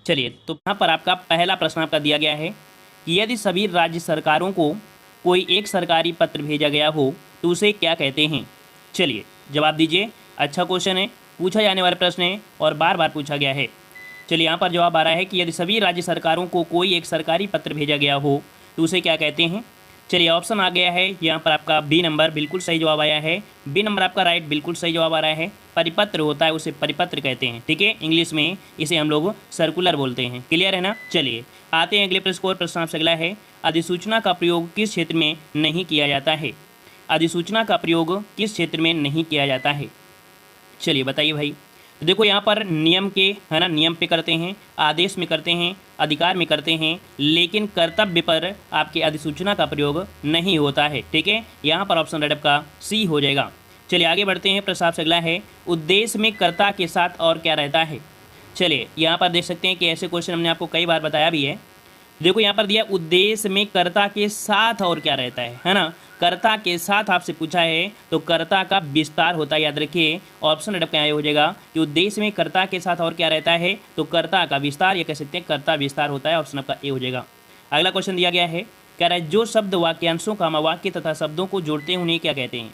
चलिए, तो यहाँ पर आपका पहला प्रश्न आपका दिया गया है कि यदि सभी राज्य सरकारों को कोई एक सरकारी पत्र भेजा गया हो तो उसे क्या कहते हैं। चलिए जवाब दीजिए। अच्छा क्वेश्चन है, पूछा जाने वाला प्रश्न है और बार बार पूछा गया है। चलिए यहाँ पर जवाब आ रहा है कि यदि सभी राज्य सरकारों को कोई एक सरकारी पत्र भेजा गया हो तो उसे क्या कहते हैं। चलिए ऑप्शन आ गया है यहाँ पर आपका बी नंबर, बिल्कुल सही जवाब आया है। बी नंबर आपका राइट, बिल्कुल सही जवाब आ रहा है। परिपत्र होता है उसे परिपत्र कहते हैं, ठीक है। इंग्लिश में इसे हम लोग सर्कुलर बोलते हैं। क्लियर है ना। चलिए आते हैं अगले प्रश्न को। प्रश्न आपसे अगला है, अधिसूचना का प्रयोग किस क्षेत्र में नहीं किया जाता है। अधिसूचना का प्रयोग किस क्षेत्र में नहीं किया जाता है। चलिए बताइए भाई। तो देखो यहाँ पर नियम के है ना, नियम पे करते हैं, आदेश में करते हैं, अधिकार में करते हैं, लेकिन कर्तव्य पर आपके अधिसूचना का प्रयोग नहीं होता है, ठीक है। यहाँ पर ऑप्शन रेड का सी हो जाएगा। चलिए आगे बढ़ते हैं। प्रश्न आपसे अगला है, उद्देश्य में कर्ता के साथ और क्या रहता है। चलिए यहाँ पर देख सकते हैं कि ऐसे क्वेश्चन हमने आपको कई बार बताया भी है। देखो यहाँ पर दिया उद्देश्य में कर्ता के साथ और क्या रहता है ना। कर्ता के साथ आपसे पूछा है तो कर्ता का विस्तार होता है, याद रखिए। ऑप्शन रेड का हो जाएगा कि उद्देश्य में कर्ता के साथ और क्या रहता है तो कर्ता का विस्तार, या कह सकते हैं कर्ता विस्तार होता है। ऑप्शन आपका ए हो जाएगा। अगला क्वेश्चन दिया गया है, कह रहा है जो शब्द वाक्यांशों का वाक्य तथा शब्दों को जोड़ते हैं उन्हें क्या कहते हैं।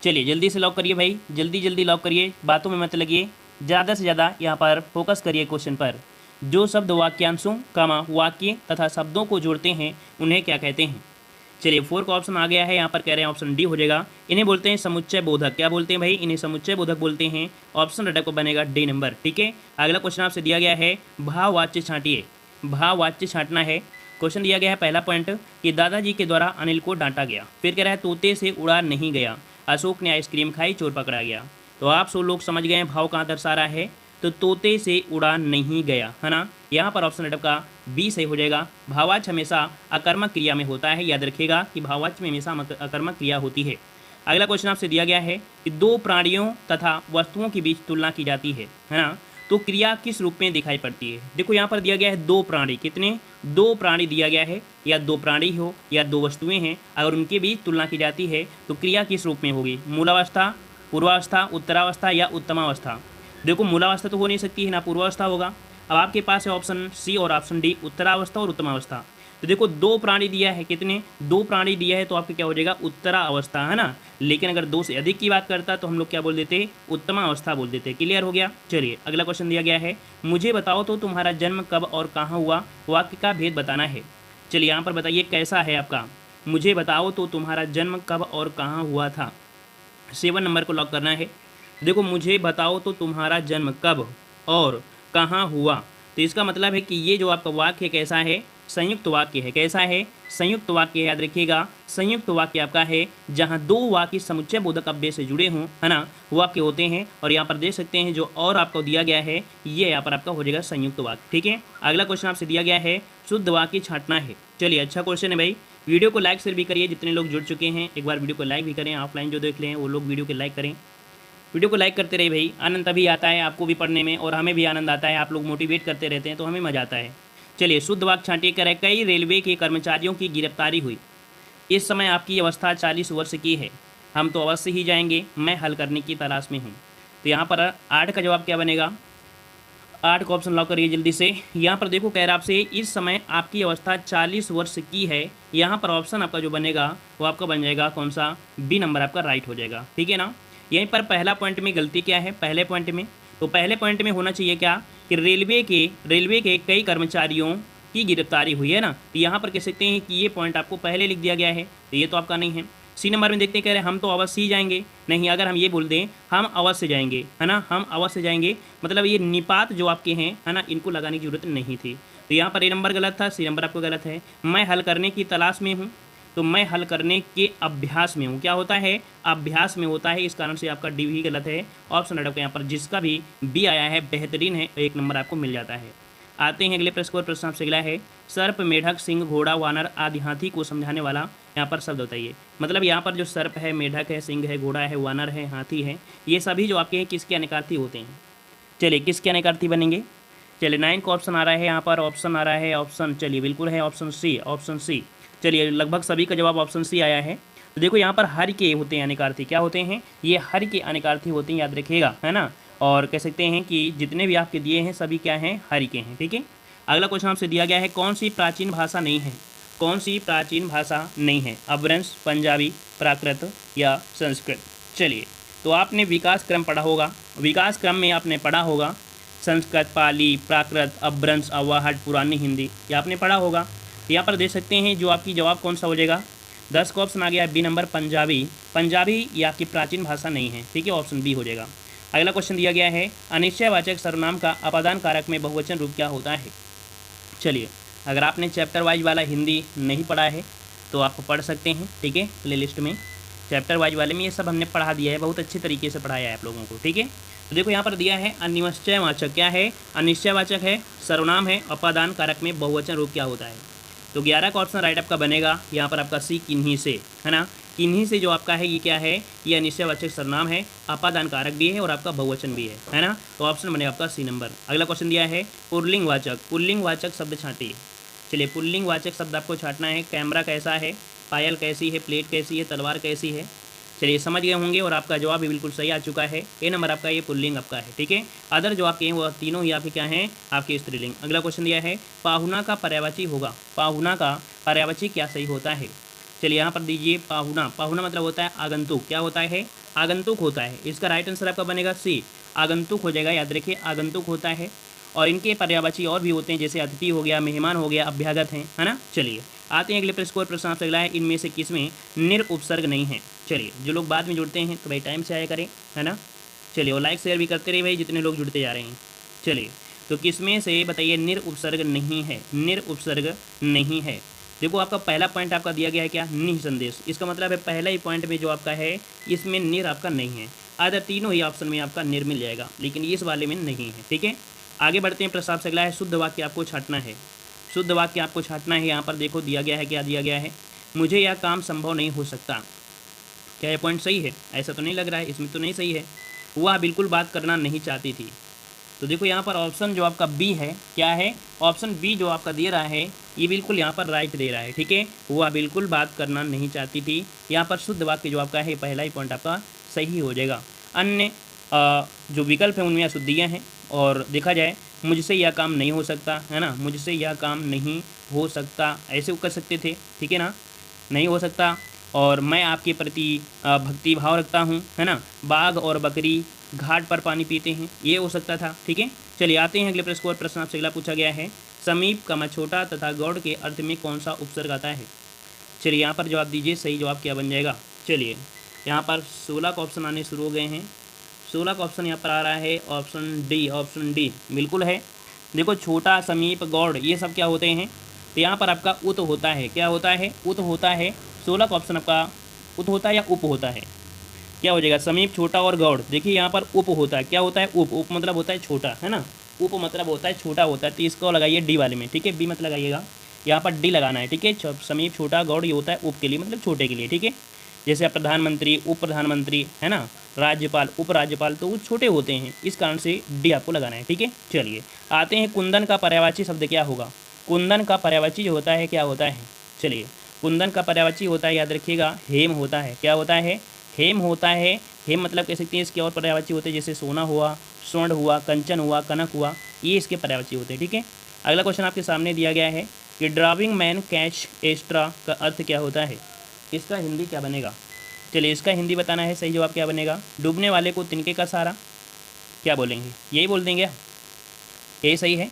चलिए जल्दी से लॉक करिए भाई, जल्दी जल्दी लॉक करिए, बातों में मत लगिए, ज़्यादा से ज़्यादा यहाँ पर फोकस करिए क्वेश्चन पर। जो शब्द वाक्यांशों वाक्य तथा शब्दों को जोड़ते हैं उन्हें क्या कहते हैं। चलिए 4 का ऑप्शन आ गया है, यहाँ पर कह रहे हैं ऑप्शन डी हो जाएगा। इन्हें बोलते हैं समुच्चय बोधक। क्या बोलते हैं भाई, इन्हें समुच्चय बोधक बोलते हैं। ऑप्शन रेड को बनेगा डी नंबर, ठीक है। अगला क्वेश्चन आपसे दिया गया है, भाववाच्य छांटिए। भाववाच्य छांटना है। क्वेश्चन दिया गया है पहला पॉइंट कि दादाजी के द्वारा अनिल को डांटा गया। फिर कह रहा है तोते से उड़ा नहीं गया, अशोक ने आइसक्रीम खाई, चोर पकड़ा गया। तो आप सब लोग समझ गए हैं भाव कहाँ दर्शा रहा है, तो तोते से उड़ा नहीं गया, है ना। यहाँ पर ऑप्शन रेड का बी सही हो जाएगा। भाववाच्य हमेशा अकर्मक क्रिया में होता है, याद रखिएगा कि भाववाच्य में हमेशा अकर्मक क्रिया होती है। अगला क्वेश्चन आपसे दिया गया है कि दो प्राणियों तथा वस्तुओं के बीच तुलना की जाती है ना। तो क्रिया किस रूप में दिखाई पड़ती है। देखो यहाँ पर दिया गया है दो प्राणी, कितने, दो प्राणी दिया गया है, या दो प्राणी हो या दो वस्तुएं हैं, अगर उनके बीच तुलना की जाती है तो क्रिया किस रूप में होगी। मूलावस्था, पूर्वावस्था, उत्तरावस्था या उत्तमावस्था। देखो मूलावस्था तो हो नहीं सकती है ना, पूर्वावस्था होगा। अब आपके पास है ऑप्शन सी और ऑप्शन डी, उत्तरावस्था और उत्तमावस्था। तो देखो दो प्राणी दिया है, कितने, दो प्राणी दिया है, तो आपका क्या हो जाएगा उत्तरा अवस्था, है ना। लेकिन अगर दो से अधिक की बात करता तो हम लोग क्या बोल देते, उत्तमा अवस्था बोल देते। क्लियर हो गया। चलिए अगला क्वेश्चन दिया गया है, मुझे बताओ तो तुम्हारा जन्म कब और कहाँ हुआ, वाक्य का भेद बताना है। चलिए यहाँ पर बताइए कैसा है आपका, मुझे बताओ तो तुम्हारा जन्म कब और कहाँ हुआ था। 7 नंबर को लॉक करना है। देखो मुझे बताओ तो तुम्हारा जन्म कब और कहाँ हुआ, तो इसका मतलब है कि ये जो आपका वाक्य कैसा है, संयुक्त वाक्य है। कैसा है, संयुक्त वाक्य है, याद रखिएगा। संयुक्त वाक्य आपका है जहाँ दो वाक्य समुच्चय बोधक अव्यय से जुड़े हों, है ना, वाक्य होते हैं। और यहाँ पर देख सकते हैं जो और आपको दिया गया है ये यहाँ पर आपका हो जाएगा संयुक्त वाक्य, ठीक है। अगला क्वेश्चन आपसे दिया गया है, शुद्ध वाक्य छांटना है। चलिए अच्छा क्वेश्चन है भाई। वीडियो को लाइक शेयर भी करिए, जितने लोग जुड़ चुके हैं एक बार वीडियो को लाइक भी करें। ऑफलाइन जो देख लें वो लोग वीडियो को लाइक करें, वीडियो को लाइक करते रहे भाई। आनंद तभी आता है आपको भी पढ़ने में और हमें भी आनंद आता है, आप लोग मोटिवेट करते रहते हैं तो हमें मजा आता है। चलिए शुद्ध वाक्य छांटिए। करें, कई रेलवे के कर्मचारियों की गिरफ्तारी हुई, इस समय आपकी अवस्था 40 वर्ष की है, हम तो अवश्य ही जाएंगे, मैं हल करने की तलाश में हूँ। तो यहाँ पर 8 का जवाब क्या बनेगा, 8 का ऑप्शन लॉक करिए जल्दी से। यहाँ पर देखो कह रहा आपसे इस समय आपकी अवस्था 40 वर्ष की है। यहाँ पर ऑप्शन आपका जो बनेगा वो आपका बन जाएगा कौन सा, बी नंबर आपका राइट हो जाएगा, ठीक है ना। यहीं पर पहला पॉइंट में गलती क्या है, पहले पॉइंट में, तो पहले पॉइंट में होना चाहिए क्या कि रेलवे के कई कर्मचारियों की गिरफ्तारी हुई है ना। तो यहाँ पर कह सकते हैं कि ये पॉइंट आपको पहले लिख दिया गया है, तो ये तो आपका नहीं है। सी नंबर में देखते हैं, कह रहे हैं हम तो अवश्य ही जाएंगे। नहीं, अगर हम ये बोल दें हम अवश्य जाएंगे, है ना, हम अवश्य जाएंगे, मतलब ये निपात जो आपके हैं, है ना, इनको लगाने की जरूरत नहीं थी। तो यहाँ पर ए नंबर गलत था, सी नंबर आपको गलत है। मैं हल करने की तलाश में हूँ, तो मैं हल करने के अभ्यास में हूँ, क्या होता है, अभ्यास में होता है, इस कारण से आपका डी भी गलत है। ऑप्शन आपका यहाँ पर जिसका भी बी आया है बेहतरीन है, 1 नंबर आपको मिल जाता है। आते हैं अगले प्रश्न को। प्रश्न आपसे अगला है, सर्प, मेढक, सिंह, घोड़ा, वानर आदि हाथी को समझाने वाला यहाँ पर शब्द बताइए। मतलब यहाँ पर जो सर्प है, मेढक है, सिंह है, घोड़ा है, वानर है, हाथी है, ये सभी जो आपके हैं किसके अनिकार्थी होते हैं। चलिए किसके अनिकार्थी बनेंगे। चलिए 9 का ऑप्शन आ रहा है, यहाँ पर ऑप्शन आ रहा है, ऑप्शन चलिए बिल्कुल है ऑप्शन सी, ऑप्शन सी। चलिए लगभग सभी का जवाब ऑप्शन सी आया है। तो देखो यहाँ पर हर के होते हैं अनिकार्थी, क्या होते हैं, ये हर के अनिकार्थी होते हैं, याद रखिएगा, है ना। और कह सकते हैं कि जितने भी आपके दिए हैं सभी क्या हैं, हरि के हैं, ठीक है। अगला क्वेश्चन आपसे दिया गया है कौन सी प्राचीन भाषा नहीं है, कौन सी प्राचीन भाषा नहीं है, अपभ्रंश, पंजाबी, प्राकृत या संस्कृत। चलिए, तो आपने विकास क्रम पढ़ा होगा, विकास क्रम में आपने पढ़ा होगा संस्कृत, पाली, प्राकृत, अपभ्रंश, अव्वाहट, पुरानी हिंदी, ये आपने पढ़ा होगा। यहाँ पर देख सकते हैं जो आपकी जवाब कौन सा हो जाएगा, 10 का ऑप्शन आ गया है बी नंबर पंजाबी। पंजाबी ये आपकी प्राचीन भाषा नहीं है, ठीक है, ऑप्शन बी हो जाएगा। अगला क्वेश्चन दिया गया है अनिश्चयवाचक सर्वनाम का अपादान कारक में बहुवचन रूप क्या होता है। चलिए, अगर आपने चैप्टर वाइज वाला हिंदी नहीं पढ़ा है तो आप पढ़ सकते हैं, ठीक है, प्ले लिस्ट में चैप्टर वाइज वाले में ये सब हमने पढ़ा दिया है, बहुत अच्छे तरीके से पढ़ाया है आप लोगों को, ठीक है। तो देखो यहाँ पर दिया है अनिश्चयवाचक, क्या है, अनिश्चयवाचक है, सर्वनाम है, अपादान कारक में बहुवचन रूप क्या होता है। तो 11 का ऑप्शन राइट आपका बनेगा यहाँ पर आपका सी, किन्हीं से, है ना, किन्हीं से जो आपका है ये क्या है, ये अनिश्चयवाचक सर्वनाम है, अपादान कारक भी है और आपका बहुवचन भी है ना, तो ऑप्शन बनेगा आपका सी नंबर। अगला क्वेश्चन दिया है पुल्लिंगवाचक, पुल्लिंगवाचक शब्द छांटिए। चलिए, पुल्लिंगवाचक शब्द आपको छांटना है, कैमरा कैसा है, पायल कैसी है, प्लेट कैसी है, तलवार कैसी है। चलिए, समझ गए होंगे और आपका जवाब भी बिल्कुल सही आ चुका है, ए नंबर आपका ये पुल्लिंग आपका है, ठीक है। अदर जो आपके हैं वो तीनों ही आपके क्या हैं, आपके स्त्रीलिंग। अगला क्वेश्चन दिया है पाहुना का पर्यायवाची होगा, पाहुना का पर्यायवाची क्या सही होता है। चलिए, यहाँ पर दीजिए पाहुना, पाहुना मतलब होता है आगंतुक, क्या होता है, आगंतुक होता है। इसका राइट आंसर आपका बनेगा सी, आगंतुक हो जाएगा, याद रखिए आगंतुक होता है। और इनके पर्यायवाची और भी होते हैं, जैसे अतिथि हो गया, मेहमान हो गया, अभ्यागत हैं, है ना। चलिए, आते हैं अगले प्रश्न को, प्रश्न आपसे अगला है इनमें से किसमें निर उपसर्ग नहीं है। चलिए, जो लोग बाद में जुड़ते हैं तो भाई टाइम से आया करें, है ना। चलिए, और लाइक शेयर भी करते रहिए भाई, जितने लोग जुड़ते जा रहे हैं। चलिए, तो किसमें से बताइए निर उपसर्ग नहीं है, निर उपसर्ग नहीं है। देखो, आपका पहला पॉइंट आपका दिया गया है क्या, निसंदेश, इसका मतलब है पहला ही पॉइंट में जो आपका है इसमें निर आपका नहीं है। अदर तीनों ही ऑप्शन में आपका निर मिल जाएगा, लेकिन इस वाले में नहीं है, ठीक है। आगे बढ़ते हैं, प्रश्न आपसे अगला है शुद्ध वाक्य आपको छांटना है, शुद्ध वाक्य आपको छांटना है। यहाँ पर देखो दिया गया है, क्या दिया गया है, मुझे यह काम संभव नहीं हो सकता। क्या यह पॉइंट सही है, ऐसा तो नहीं लग रहा है, इसमें तो नहीं सही है। वह बिल्कुल बात करना नहीं चाहती थी। तो देखो यहाँ पर ऑप्शन जो आपका बी है, क्या है, ऑप्शन बी जो आपका दे रहा है ये बिल्कुल यहाँ पर राइट दे रहा है, ठीक है। वह बिल्कुल बात करना नहीं चाहती थी, यहाँ पर शुद्ध वाक्य जो आपका है पहला ही पॉइंट आपका सही हो जाएगा। अन्य जो विकल्प हैं उनमें अशुद्धियाँ हैं, और देखा जाए मुझसे यह काम नहीं हो सकता, है ना, मुझसे यह काम नहीं हो सकता, ऐसे कर सकते थे, ठीक है ना, नहीं हो सकता। और मैं आपके प्रति भक्ति भाव रखता हूँ, है ना, बाघ और बकरी घाट पर पानी पीते हैं, ये हो सकता था, ठीक है। चलिए, आते हैं अगले प्रश्न को, प्रश्न आपसे अगला पूछा गया है समीप कमा छोटा तथा गौड़ के अर्थ में कौन सा उपसर्ग आता है। चलिए, यहाँ पर जवाब दीजिए, सही जवाब क्या बन जाएगा। चलिए, यहाँ पर 16 का ऑप्शन आने शुरू हो गए हैं, 16 का ऑप्शन यहाँ पर आ रहा है ऑप्शन डी, ऑप्शन डी बिल्कुल है। देखो, छोटा, समीप, गौड़ ये सब क्या होते हैं, तो यहाँ पर आपका उत होता है, क्या होता है, उत होता है। 16 का ऑप्शन आपका उत होता है या उप होता है, क्या हो जाएगा, समीप, छोटा और गौड़। देखिए, यहाँ पर उप होता है, क्या होता है, उप, उप मतलब होता है छोटा, है ना, उप मतलब होता है छोटा होता है, तो इसको लगाइए डी वाले में, ठीक है, बी मत लगाइएगा, यहाँ पर डी लगाना है, ठीक है। समीप, छोटा, गौड़ ये होता है उप के लिए, मतलब छोटे के लिए, ठीक है। जैसे प्रधानमंत्री, उप प्रधानमंत्री, है ना, राज्यपाल, उपराज्यपाल, तो वो छोटे होते हैं, इस कारण से डी आपको लगाना है, ठीक है। चलिए, आते हैं कुंदन का पर्यायवाची शब्द क्या होगा। कुंदन का पर्यायवाची जो होता है क्या होता है। चलिए, कुंदन का पर्यायवाची होता है, याद रखिएगा, हेम होता है, क्या होता है, हेम होता है। हेम मतलब कह सकते हैं इसके और पर्यायवाची होते हैं, जैसे सोना हुआ, स्वर्ण हुआ, कंचन हुआ, कनक हुआ, ये इसके पर्यायवाची होते हैं, ठीक है। अगला क्वेश्चन आपके सामने दिया गया है कि ड्राइविंग मैन कैच एक्स्ट्रा का अर्थ क्या होता है, इसका हिंदी क्या बनेगा। चलिए, इसका हिंदी बताना है, सही जवाब क्या बनेगा, डूबने वाले को तिनके का सहारा, क्या बोलेंगे, यही बोल देंगे, यही सही है।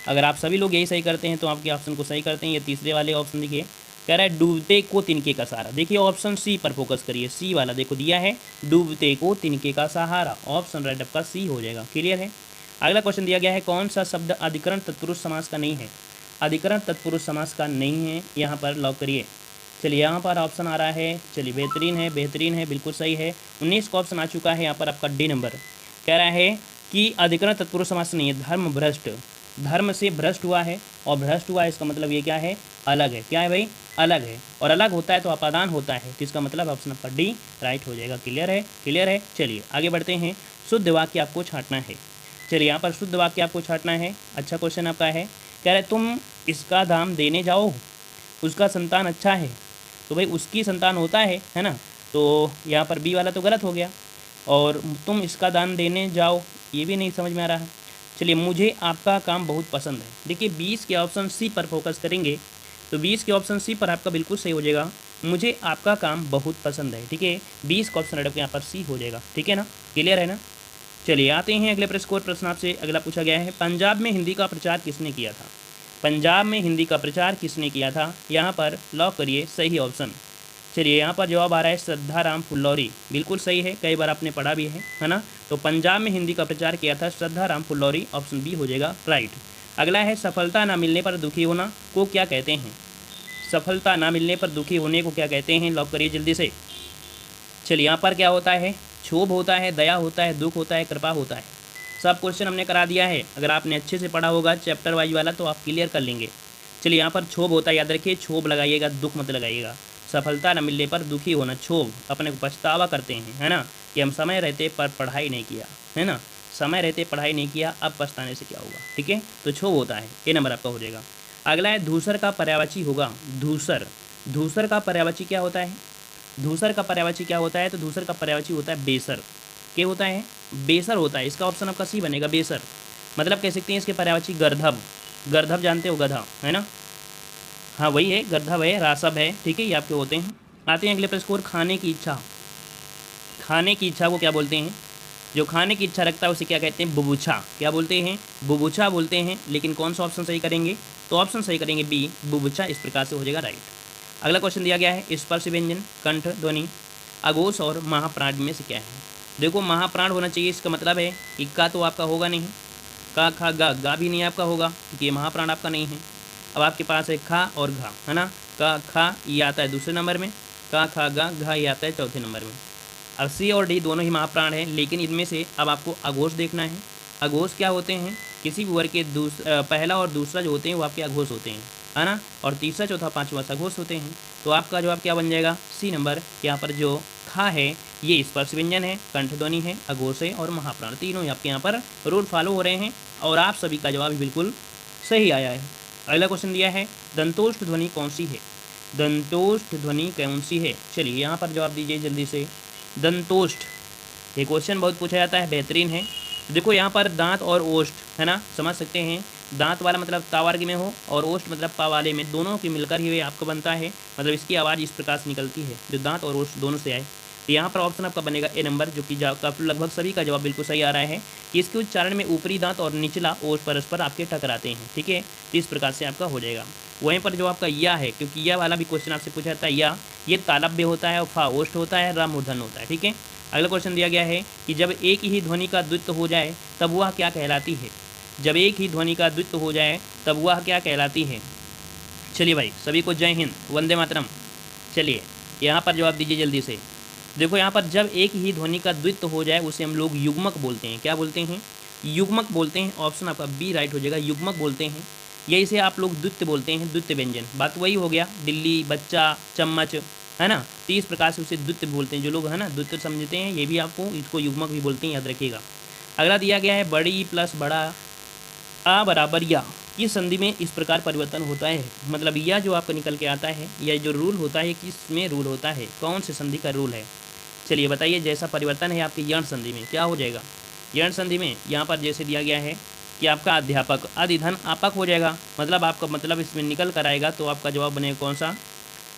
अगर आप सभी लोग यही सही करते हैं तो आपके ऑप्शन को सही करते हैं। ये तीसरे वाले ऑप्शन देखिए, कह रहा है डूबते को तिनके का सहारा। देखिए, ऑप्शन सी पर फोकस करिए, सी वाला देखो दिया है, डूबते को तिनके का सहारा, ऑप्शन राइट आपका सी हो जाएगा, क्लियर है। अगला क्वेश्चन दिया गया है कौन सा शब्द अधिकरण तत्पुरुष समास का नहीं है, अधिकरण तत्पुरुष समास का नहीं है, यहाँ पर लॉक करिए। चलिए, यहाँ पर ऑप्शन आ रहा है, चलिए बेहतरीन है, बेहतरीन है, बिल्कुल सही है। 19 का ऑप्शन आ चुका है, यहाँ पर आपका डी नंबर कह रहा है कि अधिकरण तत्पुरुष समास नहीं है, धर्म भ्रष्ट, धर्म से भ्रष्ट हुआ है, और भ्रष्ट हुआ है इसका मतलब ये क्या है, अलग है, क्या है भाई, अलग है, और अलग होता है तो अपादान होता है, तो इसका मतलब ऑप्शन आपका डी राइट हो जाएगा, क्लियर है, क्लियर है। चलिए, आगे बढ़ते हैं, शुद्ध वाक्य आपको छांटना है। चलिए, यहाँ पर शुद्ध वाक्य आपको छांटना है, अच्छा क्वेश्चन आपका है, कह रहे तुम इसका दाम देने जाओ, उसका संतान अच्छा है, तो भाई उसकी संतान होता है ना, तो यहाँ पर बी वाला तो गलत हो गया, और तुम इसका दान देने जाओ ये भी नहीं समझ में आ रहा है। चलिए, मुझे आपका काम बहुत पसंद है। देखिए 20 के ऑप्शन सी पर फोकस करेंगे तो 20 के ऑप्शन सी पर आपका बिल्कुल सही हो जाएगा, मुझे आपका काम बहुत पसंद है। ठीक है, 20 का ऑप्शन यहाँ पर सी हो जाएगा। ठीक है ना, क्लियर है ना। चलिए आते हैं अगले प्रश्न को। प्रश्न आपसे अगला पूछा गया है, पंजाब में हिंदी का प्रचार किसने किया था? पंजाब में हिंदी का प्रचार किसने किया था? यहाँ पर लॉक करिए सही ऑप्शन। चलिए यहाँ पर जवाब आ रहा है श्रद्धाराम फुल्लौरी। बिल्कुल सही है, कई बार आपने पढ़ा भी है ना। तो पंजाब में हिंदी का प्रचार किया था श्रद्धाराम फुल्लौरी, ऑप्शन बी हो जाएगा राइट। अगला है, सफलता ना मिलने पर दुखी होना को क्या कहते हैं? सफलता ना मिलने पर दुखी होने को क्या कहते हैं? लॉक करिए जल्दी से। चलिए यहाँ पर क्या होता है? क्षोभ होता है, दया होता है, दुख होता है, कृपा होता है। सब क्वेश्चन हमने करा दिया है। अगर आपने अच्छे से पढ़ा होगा चैप्टर वाइज वाला तो आप क्लियर कर लेंगे। चलिए यहाँ पर क्षोभ होता है, याद रखिए क्षोभ लगाइएगा, दुख मत लगाइएगा। सफलता न मिलने पर दुखी होना, क्षोभ, अपने को पछतावा करते हैं, है ना, कि हम समय रहते पर पढ़ाई नहीं किया, है ना, समय रहते पढ़ाई नहीं किया, अब पछताने से क्या होगा। ठीक है, तो क्षोभ होता है, ये नंबर आपका हो जाएगा। अगला है, धूसर का पर्यायवाची होगा। धूसर, धूसर का पर्यायवाची क्या होता है? धूसर का पर्यायवाची क्या होता है? तो धूसर का पर्यायवाची होता है बेसर। क्या होता है? बेसर होता है। इसका ऑप्शन आपका सी बनेगा, बेसर। मतलब कह सकते हैं इसके पर्यायवाची गर्धव। गर्धव जानते हो, गधा, है ना, हाँ वही है, गर्धव है, रासव है। ठीक है, ये आपके होते हैं। आते हैं अगले प्रश्न को, खाने की इच्छा। खाने की इच्छा को क्या बोलते हैं? जो खाने की इच्छा रखता है उसे क्या कहते हैं? बुभुक्षा। क्या बोलते हैं? बुभुक्षा बोलते हैं। लेकिन कौन सा ऑप्शन सही करेंगे? तो ऑप्शन सही करेंगे बी, बुभुक्षा। इस प्रकार से हो जाएगा राइट। अगला क्वेश्चन दिया गया है, स्पर्श व्यंजन, कंठ ध्वनि, अघोष और महाप्राण में से क्या है? देखो महाप्राण होना चाहिए, इसका मतलब है कि का तो आपका होगा नहीं, का खा गा भी नहीं आपका होगा, क्योंकि ये महाप्राण आपका नहीं है। अब आपके पास है खा और घा, है ना, का खा ये आता है दूसरे नंबर में, का खा गा घा ये आता है चौथे नंबर में। अब सी और डी दोनों ही महाप्राण हैं, लेकिन इनमें से अब आपको अघोष देखना है। अघोष क्या होते हैं? किसी भी वर्ग के पहला और दूसरा जो होते हैं वो आपके अघोष होते हैं, है ना, और तीसरा चौथा पाँचवा सघोष होते हैं। तो आपका जवाब क्या बन जाएगा? C number. यहाँ पर जो खा है ये स्पर्श व्यंजन है, कंठ ध्वनि है, अघोष है और महाप्राण, तीनों ही आपके यहाँ पर रूल फॉलो हो रहे हैं और आप सभी का जवाब बिल्कुल सही आया है। अगला क्वेश्चन दिया है, दंतोष्ठ ध्वनि कौन सी है? दंतोष्ठ ध्वनि कौन सी है? चलिए यहाँ पर जवाब दीजिए जल्दी से। दंतोष्ठ, ये क्वेश्चन बहुत पूछा जाता है, बेहतरीन है। देखो यहाँ पर दांत और ओष्ठ, है ना, समझ सकते हैं। दांत वाला मतलब तावर्ग में हो और ओष्ठ मतलब पा वाले में, दोनों की मिलकर ही आपका बनता है। मतलब इसकी आवाज़ इस प्रकार से निकलती है, जो दांत और ओष्ठ दोनों से आए। तो यहाँ पर ऑप्शन आपका बनेगा ए नंबर, जो कि लगभग सभी का जवाब बिल्कुल सही आ रहा है कि इसके उच्चारण में ऊपरी दांत और निचला ओष्ठ परस्पर आपके टकराते हैं। ठीक है, तो इस प्रकार से आपका हो जाएगा। वहीं पर जो आपका या है, क्योंकि यह वाला भी क्वेश्चन आपसे पूछा जाता है, या ये तालव्य होता है और फा ओष्ठ होता है, रा मूर्धन होता है। ठीक है, अगला क्वेश्चन दिया गया है कि जब एक ही ध्वनि का द्वित्व हो जाए तब वह क्या कहलाती है? जब एक ही ध्वनि का द्वित्व हो जाए तब वह क्या कहलाती है? चलिए भाई, सभी को जय हिंद, वंदे मातरम। चलिए यहाँ पर जवाब दीजिए जल्दी से। देखो यहाँ पर जब एक ही ध्वनि का द्वित्व हो जाए उसे हम लोग युग्मक बोलते हैं। क्या बोलते हैं? युग्मक बोलते हैं। ऑप्शन आपका बी राइट हो जाएगा, युग्मक बोलते हैं। या इसे आप लोग द्वित्व बोलते हैं, द्वित्व व्यंजन। बात वही हो गया, दिल्ली, बच्चा, चम्मच, है ना, तो इस प्रकार से उसे द्वित्व बोलते हैं। जो लोग है ना द्वित्व समझते हैं, ये भी आपको इसको युग्मक भी बोलते हैं, याद रखिएगा। अगला दिया गया है, बड़ी प्लस बड़ा आ बराबर या, इस संधि में इस प्रकार परिवर्तन होता है। मतलब या जो आपका निकल के आता है, या जो रूल होता है किस में रूल होता है, कौन से संधि का रूल है? चलिए बताइए, जैसा परिवर्तन है आपकी यण संधि में क्या हो जाएगा? यण संधि में यहाँ पर जैसे दिया गया है कि आपका अध्यापक, अधिधन आपक हो जाएगा। मतलब आपका मतलब इसमें निकल कर आएगा, तो आपका जवाब बनेगा कौन सा?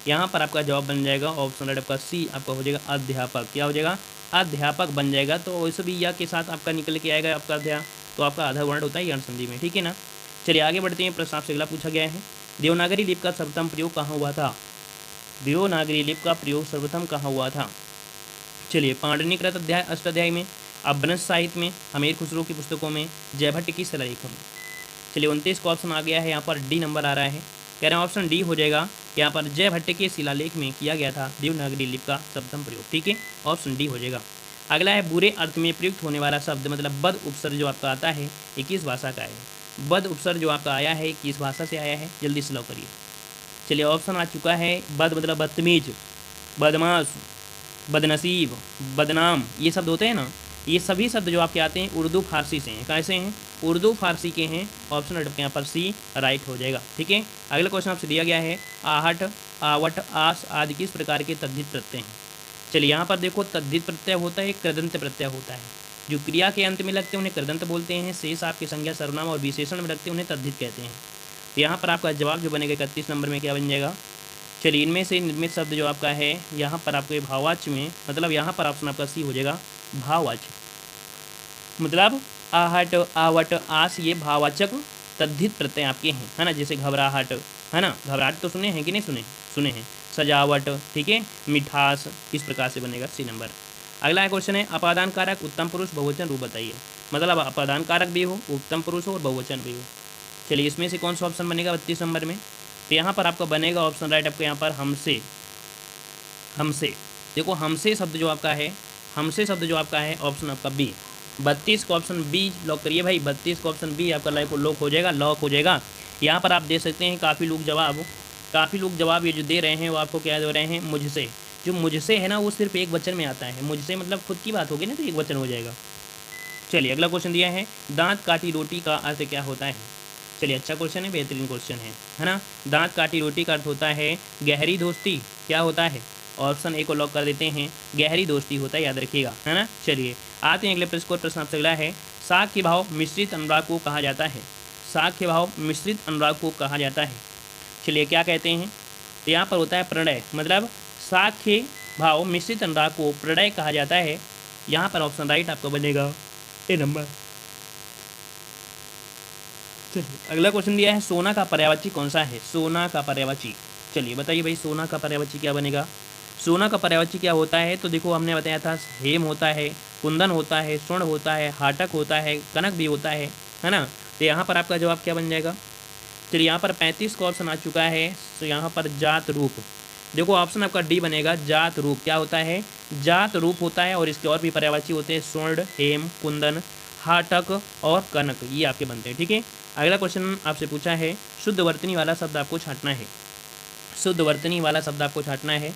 यहाँ पर आपका जवाब बन जाएगा ऑप्शन राइट आपका सी, आपका हो जाएगा अध्यापक। क्या हो जाएगा? अध्यापक बन जाएगा। तो वैसे भी या के साथ आपका निकल के आएगा आपका अध्या, तो आपका आधा वर्ण होता है यण संधि में। ठीक है ना। चलिए आगे बढ़ते हैं। प्रश्न आपसे अगला पूछा गया है, देवनागरी लिपि का सर्वप्रथम प्रयोग कहाँ हुआ था? देवनागरी लिपि का प्रयोग सर्वप्रथम कहाँ हुआ था? चलिए, पाणिनिकृत अध्याय अष्टाध्यायी में, अपभ्रंश साहित्य में, हमीर खुसरो की पुस्तकों में, जयभट्ट की शिलालेखों में। चलिए 29 का ऑप्शन आ गया है, यहाँ पर डी नंबर आ रहा है। कह रहे हैं ऑप्शन डी हो जाएगा। यहाँ पर जयभट्ट के शिलालेख में किया गया था देवनागरी लिपि का सर्वप्रथम प्रयोग। ठीक है, ऑप्शन डी हो जाएगा। अगला है, बुरे अर्थ में प्रयुक्त होने वाला शब्द, मतलब बद उपसर्ग जो आपका आता है ये किस भाषा का है? बद उपसर्ग जो आपका आया है किस भाषा से आया है? जल्दी से लो करिए। चलिए ऑप्शन आ चुका है, बद मतलब बदतमीज, बदमाश, बदनसीब, बदनाम, ये शब्द होते हैं ना, ये सभी शब्द जो आपके आते हैं उर्दू फारसी से हैं। कैसे हैं? उर्दू फारसी के हैं। ऑप्शन आपके यहाँ पर सी राइट हो जाएगा। ठीक है, अगला क्वेश्चन आपसे दिया गया है, आहट, आवट, आस आदि किस प्रकार के तद्धित प्रत्यय हैं? चलिए यहाँ पर देखो, तद्धित प्रत्यय होता है, कृदंत प्रत्यय होता है। जो क्रिया के अंत में लगते हैं उन्हें कृदंत बोलते हैं। शेष आपकी संज्ञा सर्वनाम और विशेषण में लगते हैं उन्हें तद्धित कहते हैं। तो यहाँ पर आपका जवाब जो बनेगा 31 नंबर में क्या बन जाएगा। चलिए, इनमें से निर्मित शब्द जो आपका है यहाँ पर आपके भाववाच्य में, मतलब यहाँ पर ऑप्शन आपका सी हो जाएगा भाववाच्य। मतलब आहट, आवट, आस ये भाववाचक तद्धित प्रत्यय आपके हैं, है ना। जैसे घबराहट, है ना, घबराहट तो सुने हैं कि नहीं सुने, सुने हैं। सजावट, ठीक है, मिठास, इस प्रकार से बनेगा सी नंबर। अगला क्वेश्चन है अपादान कारक उत्तम पुरुष बहुवचन रूप बताइए। मतलब अपादान कारक भी हो, उत्तम पुरुष हो और बहुवचन भी हो। चलिए, इसमें से कौन सा ऑप्शन बनेगा 32 नंबर में। तो यहाँ पर आपका बनेगा ऑप्शन राइट आपको यहाँ पर हमसे। हमसे देखो, हमसे शब्द जो आपका है, हमसे शब्द जो आपका है ऑप्शन आपका बी। 32 को ऑप्शन बी लॉक करिए भाई। 32 को ऑप्शन बी आपका लॉक हो जाएगा, लॉक हो जाएगा। यहाँ पर आप दे सकते हैं काफ़ी लोग जवाब ये जो दे रहे हैं वो आपको क्या दे रहे हैं, मुझसे। जो मुझसे है ना वो सिर्फ एक वचन में आता है। मुझसे मतलब खुद की बात होगी ना, तो एक वचन हो जाएगा। चलिए, अगला क्वेश्चन दिया है दांत काटी रोटी का अर्थ क्या होता है। चलिए, अच्छा क्वेश्चन है, बेहतरीन क्वेश्चन है ना। दांत काटी रोटी का अर्थ होता है गहरी दोस्ती। क्या होता है, ऑप्शन ए को लॉक कर देते हैं, गहरी दोस्ती होता है, याद रखिएगा, है ना। चलिए, आते हैं अगले प्रश्न आपसे। अगला है साग के भाव मिश्रित अनुराग को कहा जाता है। साग के भाव मिश्रित अनुराग को कहा जाता है। चलिए, क्या कहते हैं, तो यहाँ पर होता है प्रणय। मतलब साग के भाव मिश्रित अनुराग को प्रणय कहा जाता है। यहाँ पर ऑप्शन राइट आपको बनेगा ए नंबर। अगला क्वेश्चन दिया है सोना का पर्यायवाची कौन सा है। सोना का पर्यायवाची, चलिए बताइए भाई, सोना का पर्यायवाची क्या बनेगा। सोना का पर्यायवाची क्या होता है, तो देखो हमने बताया था हेम होता है, कुंदन होता है, स्वर्ण होता है, हाटक होता है, कनक भी होता है ना। तो यहाँ पर आपका जवाब क्या बन जाएगा। चलिए, यहाँ पर 35 का ऑप्शन आ चुका है। तो यहाँ पर जात रूप, देखो ऑप्शन आपका डी बनेगा। जात रूप क्या होता है, जात रूप होता है। और इसके और भी पर्यायवाची होते हैं स्वर्ण, हेम, कुंदन, हाटक और कनक, ये आपके बनते हैं, ठीक है। अगला क्वेश्चन आपसे पूछा है शुद्ध वर्तनी वाला शब्द आपको छांटना है। शुद्ध वर्तनी वाला शब्द आपको छांटना है।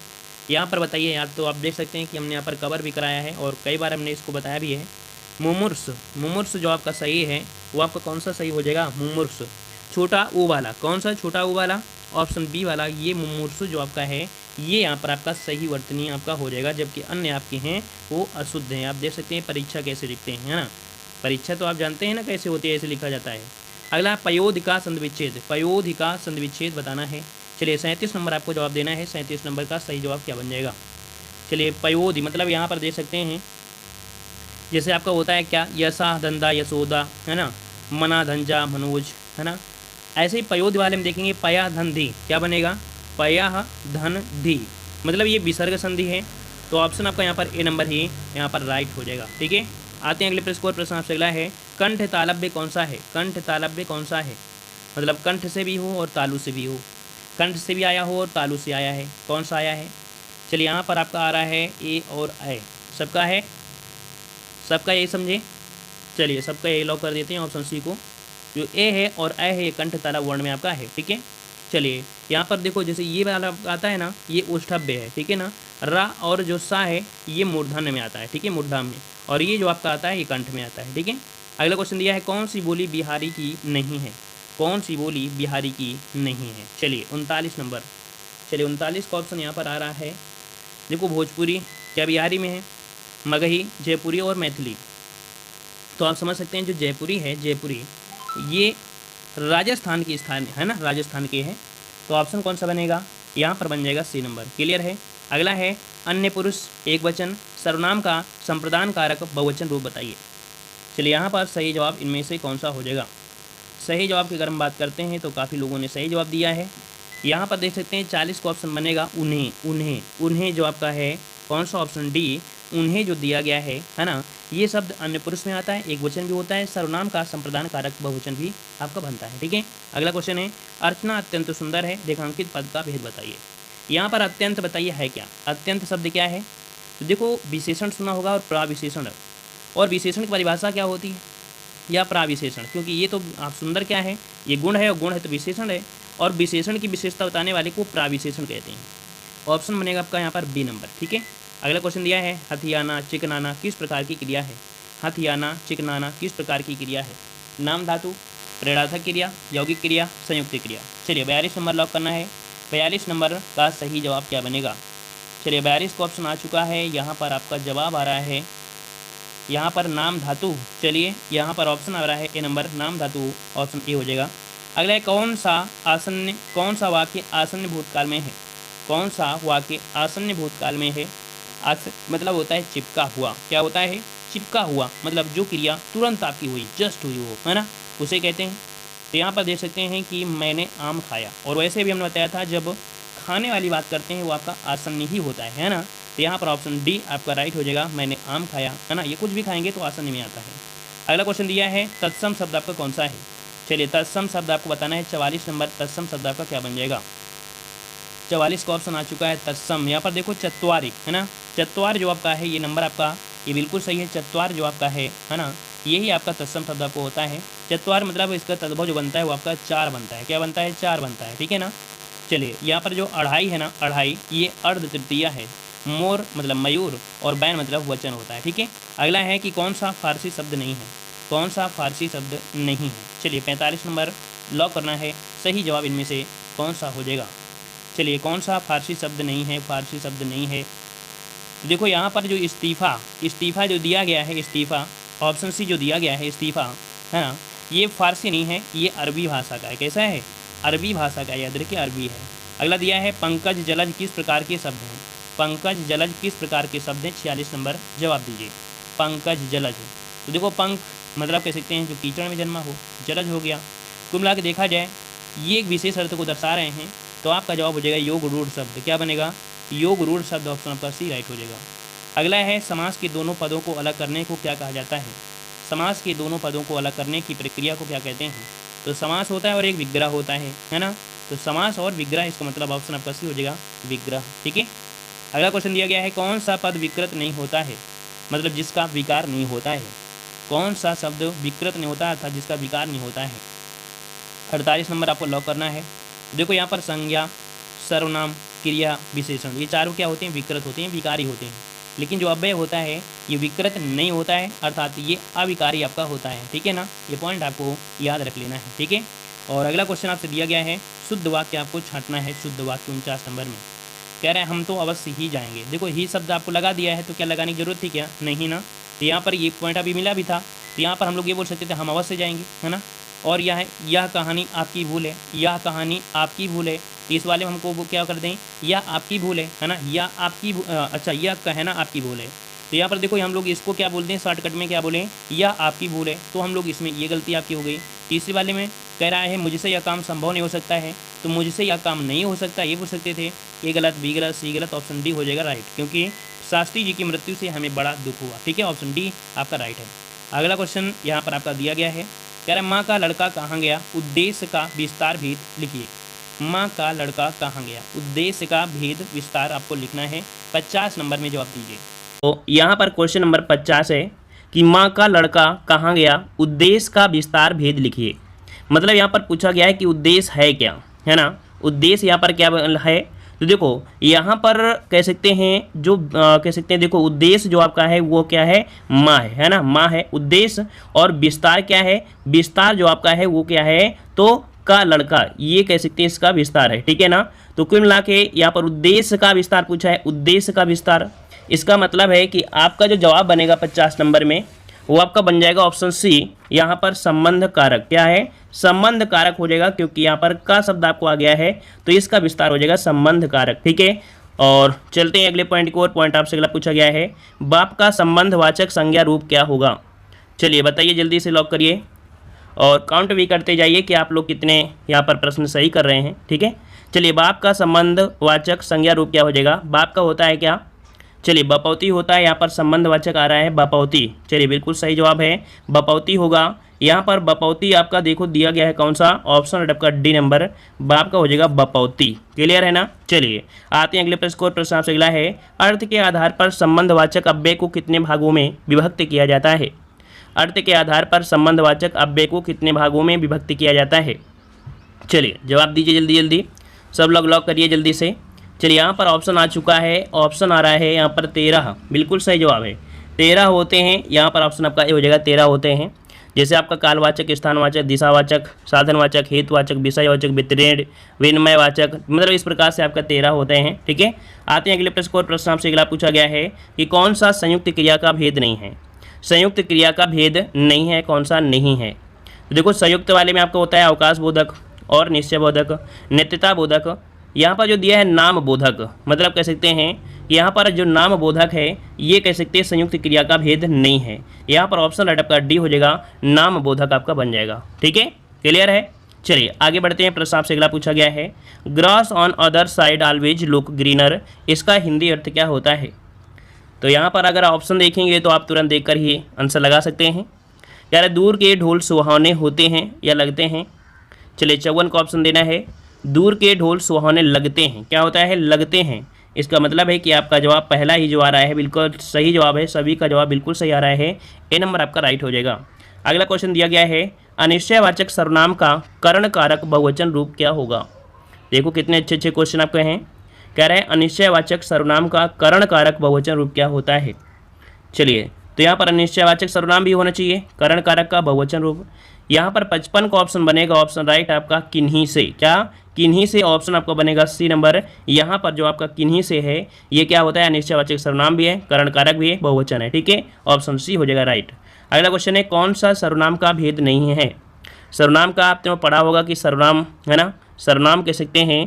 यहाँ पर बताइए यार, तो आप देख सकते हैं कि हमने यहाँ पर कवर भी कराया है और कई बार हमने इसको बताया भी है। मुमूर्ष, मुमूर्ष जो आपका सही है वो आपका कौन सा सही हो जाएगा, मुमूर्ष। छोटा ऊ वाला, कौन सा छोटा ऊ वाला, ऑप्शन बी वाला, ये मुमूर्ष जो आपका है ये यहाँ पर आपका सही वर्तनी आपका हो जाएगा। जबकि अन्य आपके हैं वो अशुद्ध हैं। आप देख सकते हैं परीक्षा कैसे लिखते हैं, है ना। परीक्षा तो आप जानते हैं ना कैसे होती है, ऐसे लिखा जाता है। अगला पयोधिका संधिविच्छेद, पयोधिका संधिविच्छेद बताना है। चलिए, 37 नंबर आपको जवाब देना है। 37 नंबर का सही जवाब क्या बन जाएगा। चलिए, पयोधि मतलब यहाँ पर दे सकते हैं जैसे आपका होता है क्या, यशा धंधा यशोदा, है ना, मना धंजा मनोज, है ना। ऐसे ही पयोधि वाले में देखेंगे पया धन धी, क्या बनेगा, पया धन धी, मतलब ये विसर्ग संधि है। तो ऑप्शन आपका यहाँ पर ए नंबर ही यहाँ पर राइट हो जाएगा, ठीक है। आते हैं अगले प्रश्न आपसे। अगला है कंठ तालव्य कौन सा है। कंठ तालव्य कौन सा है, मतलब कंठ से भी हो और तालु से भी हो। कंठ से भी आया हो और तालु से आया है, कौन सा आया है। चलिए, यहाँ पर आपका आ रहा है ए और ए, सबका है, सबका ए समझे। चलिए, सबका ए लॉक कर देते हैं ऑप्शन सी को। जो ए है और ए है ये कंठ तालव्य वर्ण में आपका है, ठीक है। चलिए, यहाँ पर देखो जैसे ये वाला आता है ना, ये उष्ठव्य है, ठीक है ना। रा और जो सा है ये मूर्धन्य में आता है, ठीक है, मूर्धाम में। और ये जो आपका आता है ये कंठ में आता है, ठीक है। अगला क्वेश्चन दिया है कौन सी बोली बिहारी की नहीं है। कौन सी बोली बिहारी की नहीं है। चलिए, 39 नंबर। चलिए, 39 का ऑप्शन यहाँ पर आ रहा है। देखो, भोजपुरी क्या बिहारी में है, मगही, जयपुरी और मैथिली। तो आप समझ सकते हैं जो जयपुरी है, जयपुरी ये राजस्थान की स्थान है ना, राजस्थान के हैं। तो ऑप्शन कौन सा बनेगा, यहाँ पर बन जाएगा सी नंबर। क्लियर है। अगला है अन्य पुरुष एक वचन सर्वनाम का संप्रदान कारक बहुवचन रूप बताइए। चलिए, यहाँ पर सही जवाब इनमें से कौन सा हो जाएगा। सही जवाब की अगर हम बात करते हैं तो काफ़ी लोगों ने सही जवाब दिया है। यहाँ पर देख सकते हैं 40 का ऑप्शन बनेगा उन्हें, उन्हें, उन्हें जो आपका है कौन सा ऑप्शन डी, उन्हें जो दिया गया है ना। ये शब्द अन्य पुरुष में आता है, एक वचन भी होता है, सर्वनाम का संप्रदान कारक बहुवचन भी आपका बनता है, ठीक है। अगला क्वेश्चन है अर्चना अत्यंत सुंदर है, रेखांकित पद का भेद बताइए। यहाँ पर अत्यंत बताइए है क्या, अत्यंत शब्द क्या है। तो देखो, विशेषण सुना होगा और प्राविशेषण, और विशेषण की परिभाषा क्या होती है, या प्राविशेषण, क्योंकि ये तो आप सुंदर क्या है, ये गुण है और गुण है तो विशेषण है, और विशेषण की विशेषता बताने वाले को प्राविशेषण कहते हैं। ऑप्शन बनेगा आपका यहाँ पर बी नंबर, ठीक है। अगला क्वेश्चन दिया है हथियाना चिकनाना किस प्रकार की क्रिया है। हथियाना चिकनाना किस प्रकार की क्रिया है। नाम धातु, प्रेरणार्थक क्रिया, यौगिक क्रिया, संयुक्त क्रिया। चलिए, 42 नंबर लॉक करना है। 42 नंबर का सही जवाब क्या बनेगा। चलिए, 42 का ऑप्शन आ चुका है। यहाँ पर आपका जवाब आ रहा है यहाँ पर नाम धातु, चलिए यहाँ पर ऑप्शन आ रहा है ए नंबर, नाम धातु, ऑप्शन ए हो जाएगा। अगला है कौन सा वाक्य आसन्न भूतकाल में है? कौन सा वाक्य आसन्न भूतकाल में है? मतलब होता है चिपका हुआ। क्या होता है? चिपका हुआ, मतलब जो क्रिया तुरंत आपकी हुई, जस्ट हुई हो, है ना, उसे कहते हैं। तो यहाँ पर देख सकते हैं कि मैंने आम खाया, और वैसे भी हमने बताया था जब खाने वाली बात करते हैं वो आपका आसन्न ही होता है ना। तो यहाँ पर ऑप्शन डी आपका राइट हो जाएगा, मैंने आम खाया, है ना। ये कुछ भी खाएंगे तो आसन्न में आता है। अगला क्वेश्चन दिया है तत्सम शब्द आपका कौन सा है? चलिए तत्सम शब्द आपको बताना है। 44 नंबर तत्सम शब्द आपका क्या बन जाएगा? 44 का ऑप्शन आ चुका है तत्सम। यहाँ पर देखो चत्वारि, है ना, चत्वार जो आपका है ये नंबर आपका ये बिल्कुल सही है। चत्वार जो आपका है ना, यही आपका तत्सम शब्द आपको होता है। चत्वार मतलब इसका तद्भव जो बनता है वो आपका 4 बनता है। क्या बनता है? 4 बनता है, ठीक है ना। चलिए यहाँ पर जो अढ़ाई है ना, अढ़ाई ये अर्ध तृतीया है। मोर मतलब मयूर और बैन मतलब वचन होता है, ठीक है। अगला है कि कौन सा फारसी शब्द नहीं है? कौन सा फारसी शब्द नहीं है? चलिए 45 नंबर लॉक करना है। सही जवाब इनमें से कौन सा हो जाएगा? चलिए कौन सा फारसी शब्द नहीं है? फारसी शब्द नहीं है। देखो यहाँ पर जो इस्तीफ़ा जो दिया गया है, इस्तीफ़ा ऑप्शन सी जो दिया गया है इस्तीफ़ा, है ना, ये फारसी नहीं है, ये अरबी भाषा का है। कैसा है? अरबी भाषा का, याद रखिए अरबी है। अगला दिया है पंकज जलज किस प्रकार के शब्द हैं? पंकज जलज किस प्रकार के शब्द हैं? 46 नंबर जवाब दीजिए। पंकज जलज, तो देखो पंख मतलब कह सकते हैं जो कीचड़ में जन्मा हो, जलज हो गया। कुल मिला के देखा जाए ये एक विशेष अर्थ को दर्शा रहे हैं, तो आपका जवाब हो जाएगा योग रूढ़ शब्द। क्या बनेगा? योग रूढ़ शब्द, ऑप्शन आपका सी राइट हो जाएगा। अगला है समास के दोनों पदों को अलग करने को क्या कहा जाता है? समास के दोनों पदों को अलग करने की प्रक्रिया को क्या कहते हैं? तो समास होता है और एक विग्रह होता है ना। तो समास और विग्रह, इसका मतलब ऑप्शन आपका सी हो जाएगा, विग्रह, ठीक है। अगला क्वेश्चन दिया गया है कौन सा पद विकृत नहीं होता है? मतलब जिसका विकार नहीं होता है। कौन सा शब्द विकृत नहीं होता अर्थात जिसका विकार नहीं होता है? 48 नंबर आपको लॉक करना है। देखो यहाँ पर संज्ञा, सर्वनाम, क्रिया, विशेषण, ये चारों क्या होते हैं? विकृत होते हैं, विकारी होते हैं। लेकिन जो अव्यय होता है ये विकृत नहीं होता है, अर्थात ये अविकारी आपका होता है, ठीक है ना। ये पॉइंट आपको याद रख लेना है, ठीक है। और अगला क्वेश्चन आपसे दिया गया है शुद्ध वाक्य आपको छांटना है। शुद्ध वाक्य 49 नंबर में कह रहे हैं हम तो अवश्य ही जाएंगे। देखो ही शब्द आपको लगा दिया है तो क्या लगाने की जरूरत थी? क्या नहीं ना। तो यहाँ पर ये पॉइंट अभी मिला भी था, तो यहाँ पर हम लोग ये बोल सकते थे हम अवश्य जाएंगे, है ना। और यह कहानी आपकी भूल है, यह कहानी आपकी भूल है। तो इस वाले में हमको वो क्या कर दें? यह आपकी भूल है ना, यह आपकी अच्छा यह कहना आपकी भूल है। तो यहाँ पर देखो हम लोग इसको क्या बोलते हैं शॉर्टकट में, क्या बोलें? यह आपकी भूल है। तो हम लोग इसमें ये गलती आपकी हो गई। तीसरे वाले में कह रहा है मुझसे यह काम संभव नहीं हो सकता है, तो मुझसे यह काम नहीं हो सकता ये पूछ सकते थे। ये गलत, बी गलत, सी गलत, ऑप्शन डी हो जाएगा राइट, क्योंकि शास्त्री जी की मृत्यु से हमें बड़ा दुख हुआ, ठीक है। ऑप्शन डी आपका राइट है। अगला क्वेश्चन यहाँ पर आपका दिया गया है, कह रहा है माँ का लड़का कहाँ गया? उद्देश्य का विस्तार भेद लिखिए। माँ का लड़का कहाँ गया? उद्देश्य का भेद विस्तार आपको लिखना है। 50 नंबर में जवाब दीजिए। तो यहाँ पर क्वेश्चन नंबर 50 है कि माँ का लड़का कहाँ गया? उद्देश्य का विस्तार भेद लिखिए। मतलब यहाँ पर पूछा गया है कि उद्देश्य है क्या, है ना। उद्देश्य यहाँ पर क्या है? तो देखो यहाँ पर कह सकते हैं जो कह सकते हैं, देखो उद्देश्य जो आपका है वो क्या है? माँ है ना, माँ है उद्देश्य। और विस्तार क्या है? विस्तार जो आपका है वो क्या है? तो का लड़का, ये कह सकते हैं इसका विस्तार है, ठीक है ना। तो कुल मिला के यहाँ पर उद्देश्य का विस्तार पूछा है, उद्देश्य का विस्तार। इसका मतलब है कि आपका जो जवाब बनेगा 50 नंबर में वो आपका बन जाएगा ऑप्शन सी। यहाँ पर संबंध कारक क्या है? संबंध कारक हो जाएगा, क्योंकि यहाँ पर का शब्द आपको आ गया है तो इसका विस्तार हो जाएगा संबंध कारक, ठीक है। और चलते हैं अगले पॉइंट को। और पॉइंट आपसे अगला पूछा गया है बाप का संबंधवाचक संज्ञा रूप क्या होगा? चलिए बताइए, जल्दी से लॉक करिए और काउंट भी करते जाइए कि आप लोग कितने यहाँ पर प्रश्न सही कर रहे हैं, ठीक है। चलिए बाप का संबंधवाचक संज्ञा रूप क्या हो जाएगा? बाप का होता है क्या? चलिए बपौती होता है। यहाँ पर संबंधवाचक आ रहा है बपौती। चलिए बिल्कुल सही जवाब है बपौती होगा। यहाँ पर बपौती आपका देखो दिया गया है कौन सा? ऑप्शन आपका डी नंबर, बाप का हो जाएगा बपौती। क्लियर है ना। चलिए आते हैं अगले प्रश्न को। प्रश्न आपसे अगला है अर्थ के आधार पर संबंधवाचक अव्यय को कितने भागों में विभक्त किया जाता है? अर्थ के आधार पर संबंधवाचक अव्यय को कितने भागों में विभक्त किया जाता है? चलिए जवाब दीजिए जल्दी जल्दी, सब लोग लॉक करिए जल्दी से। चलिए यहाँ पर ऑप्शन आ चुका है, ऑप्शन आ रहा है यहाँ पर 13, बिल्कुल सही जवाब है। 13 होते हैं यहाँ पर, ऑप्शन आपका ए हो जाएगा। 13 होते हैं, जैसे आपका कालवाचक, स्थानवाचक, दिशावाचक, साधनवाचक, हेतुवाचक, विषयवाचक, वितरण, विनिमयवाचक, मतलब इस प्रकार से आपका 13 होते हैं, ठीक है। आते हैं अगले प्रश्न को। प्रश्न आपसे अगला पूछा गया है कि कौन सा संयुक्त क्रिया का भेद नहीं है? संयुक्त क्रिया का भेद नहीं है, कौन सा नहीं है? तो देखो संयुक्त वाले में आपका होता है अवकाश बोधक और निश्चय बोधक, नेतृत्व बोधक। यहाँ पर जो दिया है नाम बोधक, मतलब कह सकते हैं कि यहाँ पर जो नाम बोधक है ये कह सकते हैं संयुक्त क्रिया का भेद नहीं है। यहाँ पर ऑप्शन राइट आपका डी हो जाएगा, नाम बोधक आपका बन जाएगा। ठीक है, क्लियर है? चलिए आगे बढ़ते हैं। प्रश्न आपसे अगला पूछा गया है, grass on other side always look greener, इसका हिंदी अर्थ क्या होता है? तो यहाँ पर अगर ऑप्शन देखेंगे तो आप तुरंत देखकर ही आंसर लगा सकते हैं। कह रहे दूर के ढोल सुहावने होते हैं या लगते हैं। चलिए 54 का ऑप्शन देना है, दूर के ढोल सुहावने लगते हैं। क्या होता है? लगते हैं। इसका मतलब है कि आपका जवाब पहला ही जो आ रहा है बिल्कुल सही जवाब है, सभी का जवाब बिल्कुल सही आ रहा है। ए नंबर आपका राइट हो जाएगा। अगला क्वेश्चन दिया गया है, अनिश्चयवाचक सर्वनाम का करण कारक बहुवचन रूप क्या होगा? देखो कितने अच्छे अच्छे क्वेश्चन आपके हैं। कह रहे हैं अनिश्चयवाचक सर्वनाम का करण कारक बहुवचन रूप क्या होता है? चलिए तो यहाँ पर अनिश्चयवाचक सर्वनाम भी होना चाहिए, करण कारक का बहुवचन रूप। यहाँ पर 55 का ऑप्शन बनेगा, ऑप्शन राइट आपका किन्हीं से। क्या? किन्हीं से ऑप्शन आपका बनेगा सी नंबर। यहाँ पर जो आपका किन्हीं से है ये क्या होता है? अनिश्चयवाचक सर्वनाम भी है, करण कारक भी है, बहुवचन है। ठीक है, ऑप्शन सी हो जाएगा राइट। अगला क्वेश्चन है, कौन सा सर्वनाम का भेद नहीं है? सर्वनाम का आपने पढ़ा होगा कि सर्वनाम है ना, सर्वनाम कह सकते हैं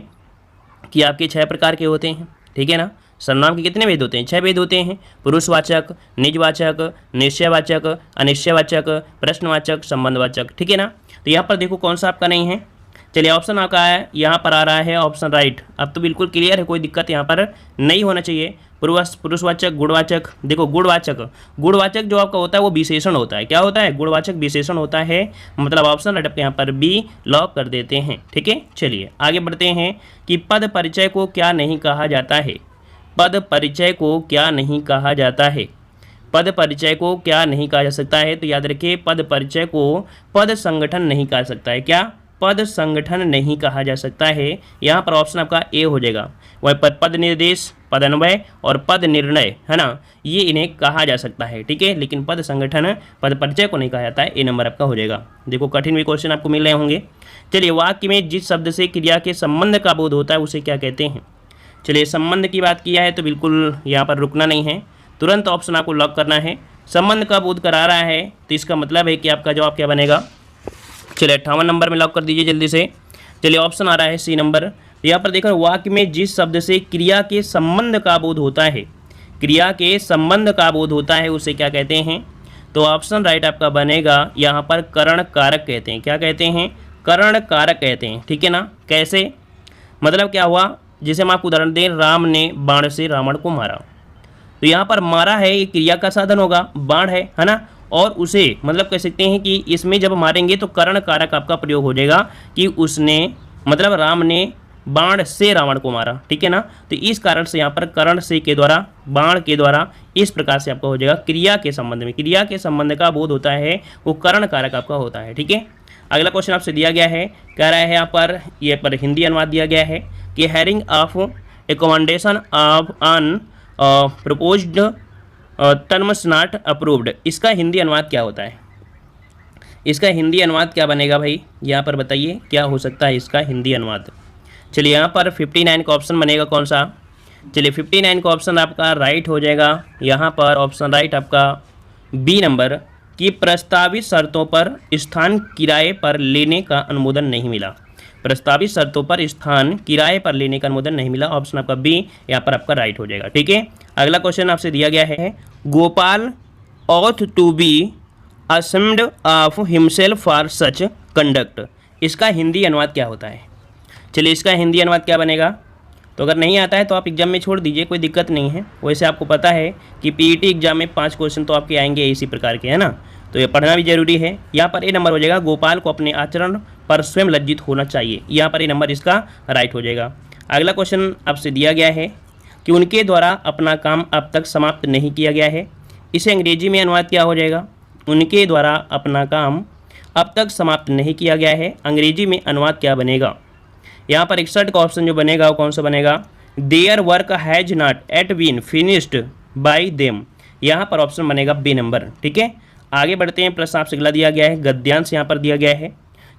कि आपके 6 प्रकार के होते हैं। ठीक है ना, सर्वनाम के कितने भेद होते हैं? 6 भेद होते हैं, पुरुषवाचक, निजवाचक, निश्चयवाचक, अनिश्चयवाचक, प्रश्नवाचक, संबंधवाचक। ठीक है ना, तो यहाँ पर देखो कौन सा आपका नहीं है। चलिए ऑप्शन आपका है यहाँ पर आ रहा है ऑप्शन राइट। अब तो बिल्कुल क्लियर है, कोई दिक्कत यहाँ पर नहीं होना चाहिए। पुरुषवाचक, गुणवाचक। देखो गुणवाचक जो आपका होता है वो विशेषण होता है। क्या होता है? गुणवाचक विशेषण होता है। मतलब ऑप्शन राइट आपके यहाँ पर बी लॉक कर देते हैं। ठीक है, चलिए आगे बढ़ते हैं कि पद परिचय को क्या नहीं कहा जाता है? पद परिचय को क्या नहीं कहा जाता है? पद परिचय को क्या नहीं कहा जा सकता है? तो याद रखिए पद परिचय को पद संगठन नहीं कहा सकता है। क्या? पद संगठन नहीं कहा जा सकता है। यहाँ पर ऑप्शन आपका ए हो जाएगा। वह पद निर्देश, पद अन्वय और पद निर्णय है ना, ये इन्हें कहा जा सकता है। ठीक है, लेकिन पद संगठन, पद परिचय को नहीं कहा जाता है। ए नंबर आपका हो जाएगा। देखो कठिन भी क्वेश्चन आपको मिल रहे होंगे। चलिए वाक्य में जिस शब्द से क्रिया के संबंध का बोध होता है उसे क्या कहते हैं? चलिए संबंध की बात किया है तो बिल्कुल यहाँ पर रुकना नहीं है, तुरंत ऑप्शन आपको लॉक करना है। संबंध का बोध करा रहा है तो इसका मतलब है कि आपका जवाब क्या बनेगा? चलिए 58 नंबर में लॉक कर दीजिए जल्दी से। चलिए ऑप्शन आ रहा है सी नंबर। यहाँ पर देखो वाक्य में जिस शब्द से क्रिया के संबंध का बोध होता है, क्रिया के संबंध का बोध होता है उसे क्या कहते हैं? तो ऑप्शन राइट आपका बनेगा यहाँ पर करण कारक कहते हैं। क्या कहते हैं? करण कारक कहते हैं। ठीक है ना, कैसे? मतलब क्या हुआ, जैसे हम आपको उदाहरण दें, राम ने बाण से रावण को मारा। तो यहाँ पर मारा है ये क्रिया का साधन होगा, बाण है ना, और उसे मतलब कह सकते हैं कि इसमें जब मारेंगे तो करण कारक आपका प्रयोग हो जाएगा कि उसने मतलब राम ने बाण से रावण को मारा। ठीक है ना, तो इस कारण से यहाँ पर करण से के द्वारा, बाण के द्वारा, इस प्रकार से आपका हो जाएगा क्रिया के संबंध में। क्रिया के संबंध का बोध होता है वो करण कारक आपका होता है। ठीक है, अगला क्वेश्चन आपसे दिया गया है, कह रहा है यहाँ पर ये पर हिंदी अनुवाद दिया गया है कि hearing of recommendation of unproposed terms not approved, इसका हिंदी अनुवाद क्या होता है? इसका हिंदी अनुवाद क्या बनेगा भाई? यहाँ पर बताइए क्या हो सकता है इसका हिंदी अनुवाद। चलिए यहाँ पर 59 का ऑप्शन बनेगा कौन सा? चलिए 59 का ऑप्शन आपका राइट हो जाएगा। यहाँ पर ऑप्शन राइट आपका बी नंबर कि प्रस्तावित शर्तों पर स्थान किराए पर लेने का अनुमोदन नहीं मिला। प्रस्तावित शर्तों पर स्थान किराए पर लेने का अनुमोदन नहीं मिला, ऑप्शन आपका बी यहाँ पर आपका राइट हो जाएगा। ठीक है, अगला क्वेश्चन आपसे दिया गया है, Gopal ought to be ashamed of himself for such conduct, इसका हिंदी अनुवाद क्या होता है? चलिए इसका हिंदी अनुवाद क्या बनेगा? तो अगर नहीं आता है तो आप एग्जाम में छोड़ दीजिए, कोई दिक्कत नहीं है। वैसे आपको पता है कि पीईटी एग्जाम में 5 क्वेश्चन तो आपके आएंगे इसी प्रकार के, है ना, तो ये पढ़ना भी जरूरी है। यहाँ पर ए नंबर हो जाएगा, गोपाल को अपने आचरण पर स्वयं लज्जित होना चाहिए। यहाँ पर ए नंबर इसका राइट हो जाएगा। अगला क्वेश्चन आपसे दिया गया है कि उनके द्वारा अपना काम अब तक समाप्त नहीं किया गया है, इसे अंग्रेजी में अनुवाद क्या हो जाएगा? उनके द्वारा अपना काम अब तक समाप्त नहीं किया गया है, अंग्रेजी में अनुवाद क्या बनेगा? यहाँ पर 61 का ऑप्शन जो बनेगा वो कौन सा बनेगा? Their work has not yet been finished by them, यहाँ पर ऑप्शन बनेगा बी नंबर। ठीक है, आगे बढ़ते हैं। प्रश्न आपसे अगला दिया गया है, गद्यांश यहाँ पर दिया गया है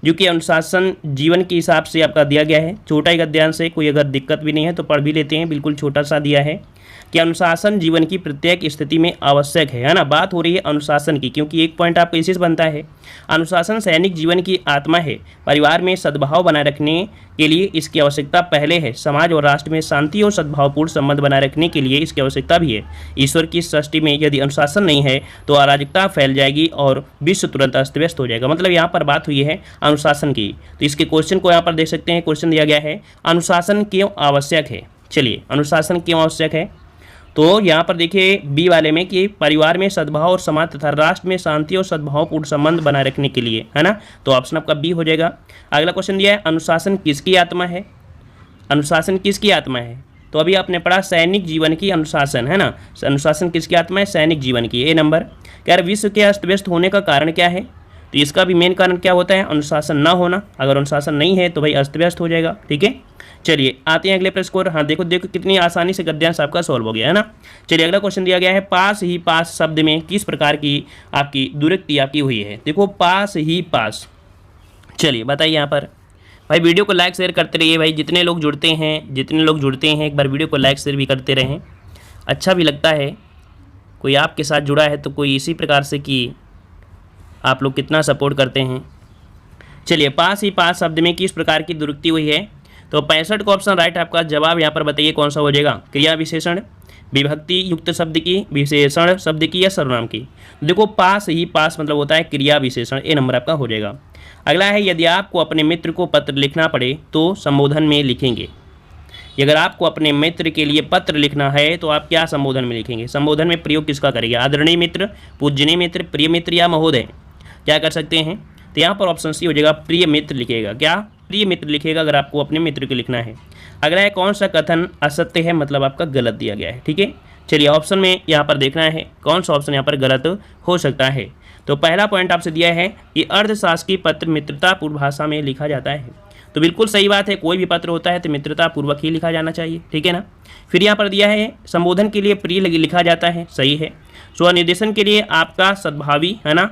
जो कि अनुशासन जीवन के हिसाब से आपका दिया गया है। छोटा ही गद्यांश है, कोई अगर दिक्कत भी नहीं है तो पढ़ भी लेते हैं, बिल्कुल छोटा सा दिया है। कि अनुशासन जीवन की प्रत्येक स्थिति में आवश्यक है ना। बात हो रही है अनुशासन की, क्योंकि एक पॉइंट आपका इसी से बनता है। अनुशासन सैनिक जीवन की आत्मा है। परिवार में सद्भाव बनाए रखने के लिए इसकी आवश्यकता पहले है। समाज और राष्ट्र में शांति और सद्भावपूर्ण संबंध बनाए रखने के लिए इसकी आवश्यकता भी है। ईश्वर की सृष्टि में यदि अनुशासन नहीं है तो अराजकता फैल जाएगी और विश्व तुरंत अस्त व्यस्त हो जाएगा। मतलब यहाँ पर बात हुई है अनुशासन की। तो इसके क्वेश्चन को यहाँ पर देख सकते हैं। क्वेश्चन दिया गया है अनुशासन क्यों आवश्यक है। चलिए, अनुशासन क्यों आवश्यक है, तो यहाँ पर देखिए बी वाले में कि परिवार में सद्भाव और समाज तथा राष्ट्र में शांति और सद्भावपूर्ण संबंध बनाए रखने के लिए, है ना। तो ऑप्शन आपका बी हो जाएगा। अगला क्वेश्चन दिया है अनुशासन किसकी आत्मा है। अनुशासन किसकी आत्मा है, तो अभी आपने पढ़ा सैनिक जीवन की अनुशासन, है ना। अनुशासन किसकी आत्मा है, सैनिक जीवन की। ए नंबर। कह रहे विश्व के अस्त व्यस्त होने का कारण क्या है, तो इसका भी मेन कारण क्या होता है, अनुशासन ना होना। अगर अनुशासन नहीं है तो भाई अस्त व्यस्त हो जाएगा। ठीक है, चलिए आते हैं अगले प्रश्न को। हाँ देखो कितनी आसानी से गद्यांश आपका सॉल्व हो गया, है ना। चलिए अगला क्वेश्चन दिया गया है पास ही पास शब्द में किस प्रकार की आपकी दुरुक्ति आपकी हुई है। देखो पास ही पास, चलिए बताइए यहाँ पर। भाई वीडियो को लाइक शेयर करते रहिए भाई, जितने लोग जुड़ते हैं एक बार वीडियो को लाइक शेयर भी करते रहें, अच्छा भी लगता है। कोई आपके साथ जुड़ा है तो कोई इसी प्रकार से कि आप लोग कितना सपोर्ट करते हैं। चलिए पास ही पास शब्द में किस प्रकार की दुरुक्ति हुई है, तो 65 का ऑप्शन राइट आपका जवाब। यहाँ पर बताइए कौन सा हो जाएगा, क्रिया विशेषण, विभक्ति युक्त शब्द की, विशेषण शब्द की या सर्वनाम की। देखो पास ही पास मतलब होता है क्रिया विशेषण। ए नंबर आपका हो जाएगा। अगला है यदि आपको अपने मित्र को पत्र लिखना पड़े तो संबोधन में लिखेंगे। अगर आपको अपने मित्र के लिए पत्र लिखना है तो आप क्या संबोधन में लिखेंगे। संबोधन में प्रयोग किसका करेंगे, आदरणीय मित्र, पूजनीय मित्र, प्रिय मित्र या महोदय, क्या कर सकते हैं। तो यहाँ पर ऑप्शन सी हो जाएगा, प्रिय मित्र लिखेगा। क्या, प्रिय मित्र लिखेगा अगर आपको अपने मित्र को लिखना है। अगला है कौन सा कथन असत्य है, मतलब आपका गलत दिया गया है। ठीक है, चलिए ऑप्शन में यहाँ पर देखना है कौन सा ऑप्शन यहाँ पर गलत हो सकता है। तो पहला पॉइंट आपसे दिया है कि अर्धशासकीय पत्र मित्रतापूर्व भाषा में लिखा जाता है। तो बिल्कुल सही बात है, कोई भी पत्र होता है तो मित्रतापूर्वक ही लिखा जाना चाहिए। ठीक है ना। फिर यहाँ पर दिया है संबोधन के लिए प्रिय लिखा जाता है, सही है। स्वनिर्देशन के लिए आपका सद्भावी, है ना,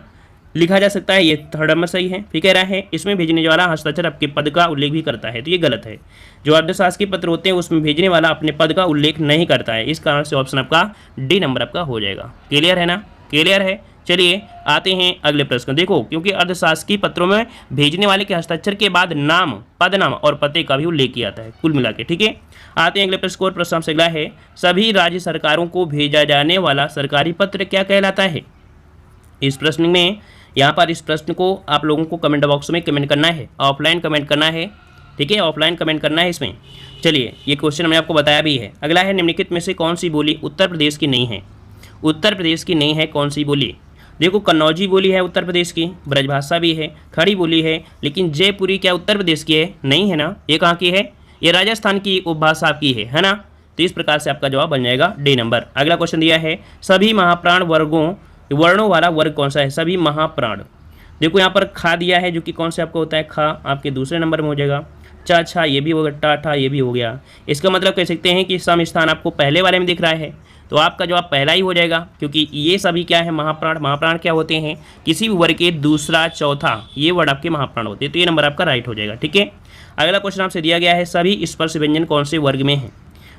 लिखा जा सकता है, ये थर्ड नंबर सही है। फिर कह रहा है इसमें भेजने वाला हस्ताक्षर आपके पद का उल्लेख भी करता है, तो ये गलत है। जो अर्धशासकीय पत्र होते हैं उसमें भेजने वाला अपने पद का उल्लेख नहीं करता है, इस कारण से ऑप्शन आपका डी नंबर आपका हो जाएगा। क्लियर है ना, क्लियर है। चलिए आते हैं अगले प्रश्न। देखो क्योंकि अर्धशासकीय पत्रों में भेजने वाले के हस्ताक्षर के बाद नाम, पदनाम और पते का भी उल्लेख किया जाता है कुल मिला के। ठीक है, आते हैं अगले प्रश्न को। प्रश्न से अगला है सभी राज्य सरकारों को भेजा जाने वाला सरकारी पत्र क्या कहलाता है। इस प्रश्न में यहाँ पर इस प्रश्न को आप लोगों को कमेंट बॉक्स में कमेंट करना है, ऑफलाइन कमेंट करना है। ठीक है, ऑफलाइन कमेंट करना है इसमें। चलिए ये क्वेश्चन मैंने आपको बताया भी है। अगला है निम्नलिखित में से कौन सी बोली उत्तर प्रदेश की नहीं है। उत्तर प्रदेश की नहीं है कौन सी बोली। देखो कन्नौजी बोली है उत्तर प्रदेश की, ब्रजभाषा भी है, खड़ी बोली है, लेकिन जयपुरी क्या उत्तर प्रदेश की है, नहीं है ना। ये कहाँ की है, ये राजस्थान की उपभाषा की है ना। तो इस प्रकार से आपका जवाब बन जाएगा डी नंबर। अगला क्वेश्चन दिया है सभी महाप्राण वर्णों वाला वर्ग कौन सा है। सभी महाप्राण, देखो यहाँ पर खा दिया है जो कि कौन से आपको होता है, खा आपके दूसरे नंबर में हो जाएगा। चा छा ये भी हो गया, टा ठा ये भी हो गया। इसका मतलब कह सकते हैं कि सम स्थान आपको पहले वाले में दिख रहा है, तो आपका जवाब पहला ही हो जाएगा, क्योंकि ये सभी क्या है महाप्राण। महाप्राण क्या होते हैं, किसी भी वर्ग के दूसरा चौथा ये वर्ड आपके महाप्राण होते हैं, तो ये नंबर आपका राइट हो जाएगा। ठीक है, अगला क्वेश्चन आपसे दिया गया है सभी स्पर्श व्यंजन कौन से वर्ग में है।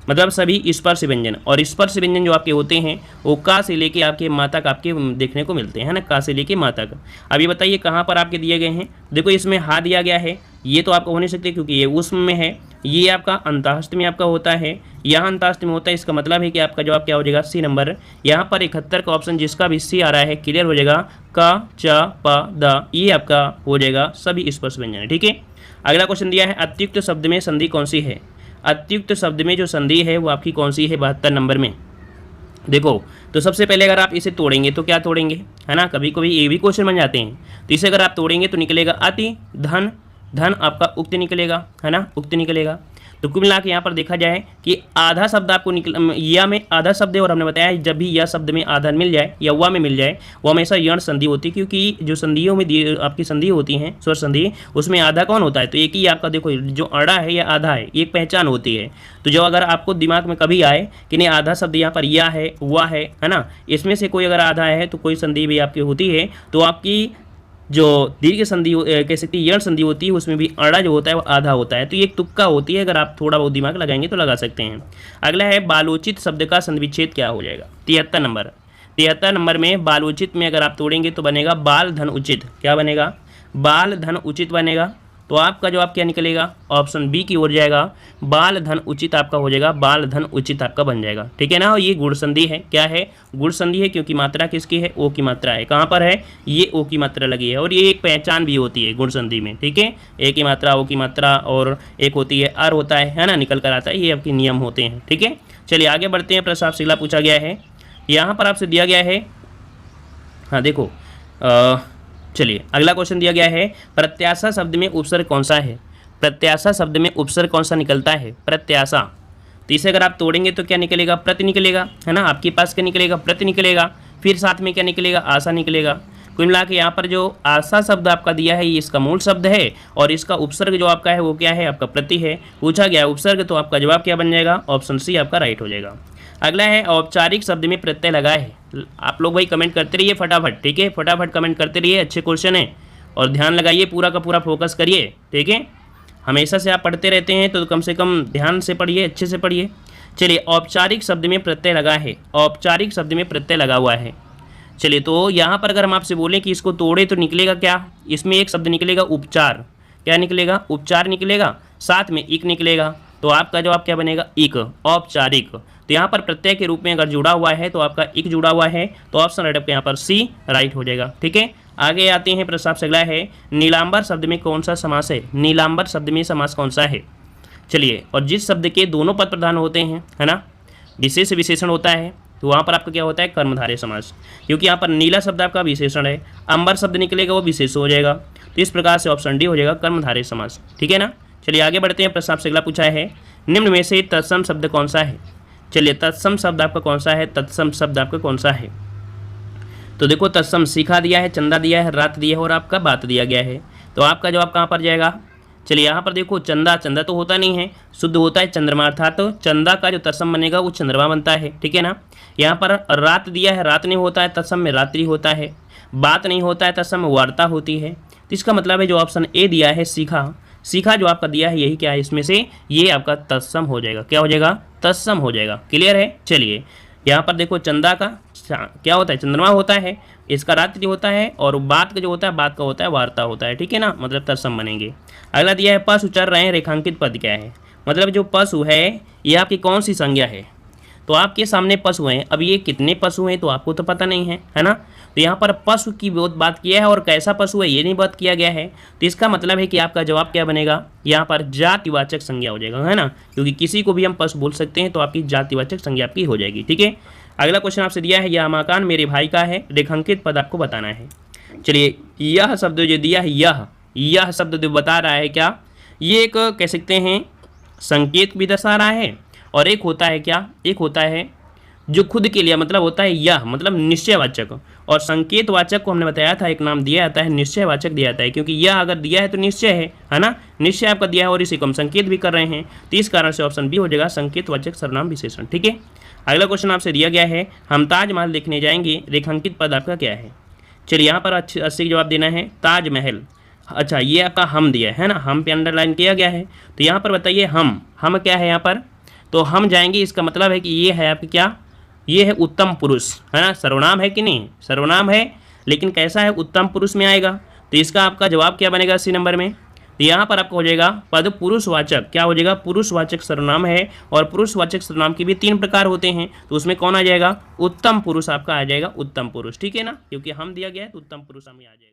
मतलब सभी स्पर्श व्यंजन, और स्पर्श व्यंजन जो आपके होते हैं वो का से लेके आपके माँ तक आपके देखने को मिलते हैं ना, का से लेके माँ तक। अब ये बताइए कहाँ पर आपके दिए गए हैं। देखो इसमें हा दिया गया है, ये तो आपका हो नहीं सकते क्योंकि ये उष्म में है। ये आपका अंतःस्थ में आपका होता है, यहाँ अंतःस्थ में होता है। इसका मतलब है कि आपका जवाब क्या हो जाएगा, सी नंबर। यहाँ पर 71 का ऑप्शन जिसका भी सी आ रहा है क्लियर हो जाएगा। का च प द ये आपका हो जाएगा सभी स्पर्श व्यंजन है। ठीक है, अगला क्वेश्चन दिया है अत्युक्त शब्द में संधि कौन सी है। अत्युक्त शब्द में जो संधि है वो आपकी कौन सी है, 72 नंबर में। देखो तो सबसे पहले अगर आप इसे तोड़ेंगे तो क्या तोड़ेंगे, है ना, कभी कभी ये भी क्वेश्चन बन जाते हैं। तो इसे अगर आप तोड़ेंगे तो निकलेगा अति, धन, धन आपका उक्त निकलेगा, है ना, उक्त निकलेगा। तो कुल मिला के यहाँ पर देखा जाए कि आधा शब्द आपको या में आधा शब्द है, और हमने बताया जब भी या शब्द में आधा मिल जाए या वा में मिल जाए वो हमेशा यण संधि होती है, क्योंकि जो संधियों में आपकी संधि होती हैं स्वर संधि, उसमें आधा कौन होता है, तो एक ही आपका देखो जो अड़ा है या आधा है, एक पहचान होती है। तो जो अगर आपको दिमाग में कभी आए कि नहीं आधा शब्द यहाँ पर या है, ना, इसमें से कोई अगर आधा है तो कोई संधि भी आपकी होती है, तो आपकी जो दीर्घ संधि कह सकते हैं यण संधि होती है उसमें भी अड़ा जो होता है वो आधा होता है। तो ये एक तुक्का होती है, अगर आप थोड़ा बहुत दिमाग लगाएंगे तो लगा सकते हैं। अगला है बालोचित शब्द का संधिविच्छेद क्या हो जाएगा। 73 नंबर में बालोचित में अगर आप तोड़ेंगे तो बनेगा बाल धन उचित। क्या बनेगा? बाल धन उचित बनेगा। तो आपका जवाब क्या निकलेगा? ऑप्शन बी की ओर जाएगा, बाल धन उचित आपका हो जाएगा, बाल धन उचित आपका बन जाएगा। ठीक है ना। और ये गुण संधि है। क्या है? गुण संधि है, क्योंकि मात्रा किसकी है? ओ की मात्रा है। कहाँ पर है? ये ओ की मात्रा लगी है, और ये एक पहचान भी होती है गुण संधि में। ठीक है, ए की मात्रा, ओ की मात्रा, और एक होती है अर होता है ना, निकल कर आता है। ये आपके नियम होते हैं। ठीक है, चलिए आगे बढ़ते हैं। प्रश्न आपसे अगला पूछा गया है, यहाँ पर आपसे दिया गया है, हाँ देखो, चलिए अगला क्वेश्चन दिया गया है, प्रत्याशा शब्द में उपसर्ग कौन सा है? प्रत्याशा शब्द में उपसर्ग कौन सा निकलता है? प्रत्याशा। तो इसे अगर आप तोड़ेंगे तो क्या निकलेगा? प्रति निकलेगा, है ना। आपके पास क्या निकलेगा? प्रति निकलेगा। फिर साथ में क्या निकलेगा? आशा निकलेगा। कुल मिला के यहाँ पर जो आशा शब्द आपका दिया है ये इसका मूल शब्द है, और इसका उपसर्ग जो आपका है वो क्या है? आपका प्रति है। पूछा गया उपसर्ग, तो आपका जवाब क्या बन जाएगा? ऑप्शन सी आपका राइट हो जाएगा। अगला है औपचारिक शब्द में प्रत्यय लगा है। आप लोग भाई कमेंट करते रहिए फटाफट। ठीक है, फटाफट कमेंट करते रहिए, अच्छे क्वेश्चन है और ध्यान लगाइए, पूरा का पूरा फोकस करिए। ठीक है, हमेशा से आप पढ़ते रहते हैं तो कम से कम ध्यान से पढ़िए, अच्छे से पढ़िए। चलिए, औपचारिक शब्द में प्रत्यय लगा है, औपचारिक शब्द में प्रत्यय लगा हुआ है। चलिए, तो यहाँ पर अगर हम आपसे बोलें कि इसको तोड़े तो निकलेगा क्या? इसमें एक शब्द निकलेगा उपचार। क्या निकलेगा? उपचार निकलेगा, साथ में इक निकलेगा। तो आपका जवाब क्या बनेगा? इक, औपचारिक। तो यहाँ पर प्रत्यय के रूप में अगर जुड़ा हुआ है तो आपका इक जुड़ा हुआ है, तो ऑप्शन राइट आपका यहाँ पर सी राइट हो जाएगा। ठीक है, आगे आते हैं। प्रश्न आपसे अगला है, नीलांबर शब्द में कौन सा समास है? नीलांबर शब्द में समास कौन सा है? चलिए, और जिस शब्द के दोनों पद प्रधान होते हैं, है ना, विशेष विशेषण होता है, तो वहाँ पर आपका क्या होता है? कर्मधारय समास। क्योंकि यहाँ पर नीला शब्द आपका विशेषण है, अंबर शब्द निकलेगा वो विशेष हो जाएगा। तो इस प्रकार से ऑप्शन डी हो जाएगा, कर्मधारय समास। ठीक है ना। चलिए आगे बढ़ते हैं। प्रश्न आपसे अगला पूछा है, निम्न में से तत्सम शब्द कौन सा है? चलिए, तत्सम शब्द आपका कौन सा है? तत्सम शब्द आपका कौन सा है? तो देखो, तत्सम सीखा दिया है, चंदा दिया है, रात दिया है, और आपका बात दिया गया है। तो आपका जवाब कहाँ पर जाएगा? चलिए, यहाँ पर देखो, चंदा, चंदा तो होता नहीं है, शुद्ध होता है चंद्रमा, अर्थात तो चंदा का जो तत्सम बनेगा वो चंद्रमा बनता है। ठीक है ना। यहाँ पर रात दिया है, रात नहीं होता है, तत्सम में रात्रि होता है। बात नहीं होता है, तत्सम में वार्ता होती है। तो इसका मतलब है जो ऑप्शन ए दिया है, सीखा, सीखा जो आपका दिया है यही क्या है इसमें से? ये आपका तत्सम हो जाएगा। क्या हो जाएगा? तत्सम हो जाएगा। क्लियर है। चलिए, यहाँ पर देखो, चंदा का क्या होता है? चंद्रमा होता है, इसका रात्रि होता है, और बात का जो होता है, बात का होता है वार्ता होता है। ठीक है ना, मतलब तत्सम बनेंगे। अगला दिया है, पशु चर रहे हैं, रेखांकित पद क्या है? मतलब जो पशु है ये आपकी कौन सी संज्ञा है? तो आपके सामने पशु हैं, अब ये कितने पशु हैं तो आपको तो पता नहीं है ना। तो यहाँ पर पशु की बहुत बात किया है, और कैसा पशु है ये नहीं बात किया गया है। तो इसका मतलब है कि आपका जवाब क्या बनेगा? यहाँ पर जातिवाचक संज्ञा हो जाएगा, है ना, क्योंकि किसी को भी हम पशु बोल सकते हैं, तो आपकी जातिवाचक संज्ञा आपकी हो जाएगी। ठीक है, अगला क्वेश्चन आपसे दिया है, यह मकान मेरे भाई का है, रेखांकित पद आपको बताना है। चलिए, यह शब्द जो दिया है, यह शब्द जो बता रहा है क्या? ये एक कह सकते हैं संकेत भी दर्शा रहा है, और एक होता है क्या? एक होता है जो खुद के लिए, मतलब होता है यह, मतलब निश्चयवाचक, और संकेतवाचक को हमने बताया था एक नाम दिया जाता है, निश्चयवाचक दिया जाता है, क्योंकि यह अगर दिया है तो निश्चय है ना, निश्चय आपका दिया है, और इसी को हम संकेत भी कर रहे हैं। तो इस कारण से ऑप्शन बी हो जाएगा, संकेतवाचक सर्वनाम विशेषण। ठीक है, अगला क्वेश्चन आपसे दिया गया है, हम ताजमहल देखने जाएंगे, रेखांकित पद आपका क्या है? चलिए, यहाँ पर अच्छे जवाब देना है, ताजमहल। अच्छा, ये आपका हम दिया है ना, हम पे अंडरलाइन किया गया है। तो यहाँ पर बताइए, हम क्या है यहाँ पर? तो हम जाएंगे, इसका मतलब है कि ये है आपकी क्या? ये है उत्तम पुरुष, है ना, सर्वनाम है कि नहीं? सर्वनाम है, लेकिन कैसा है? उत्तम पुरुष में आएगा। तो इसका आपका जवाब क्या बनेगा सी नंबर में? तो यहाँ पर आपका हो जाएगा पद पुरुषवाचक। क्या हो जाएगा? पुरुषवाचक सर्वनाम है, और पुरुषवाचक सर्वनाम के भी 3 प्रकार होते हैं, तो उसमें कौन आ जाएगा? उत्तम पुरुष आपका आ जाएगा, उत्तम पुरुष। ठीक है ना, क्योंकि हम दिया गया है तो उत्तम पुरुष हमें आ जाएगा।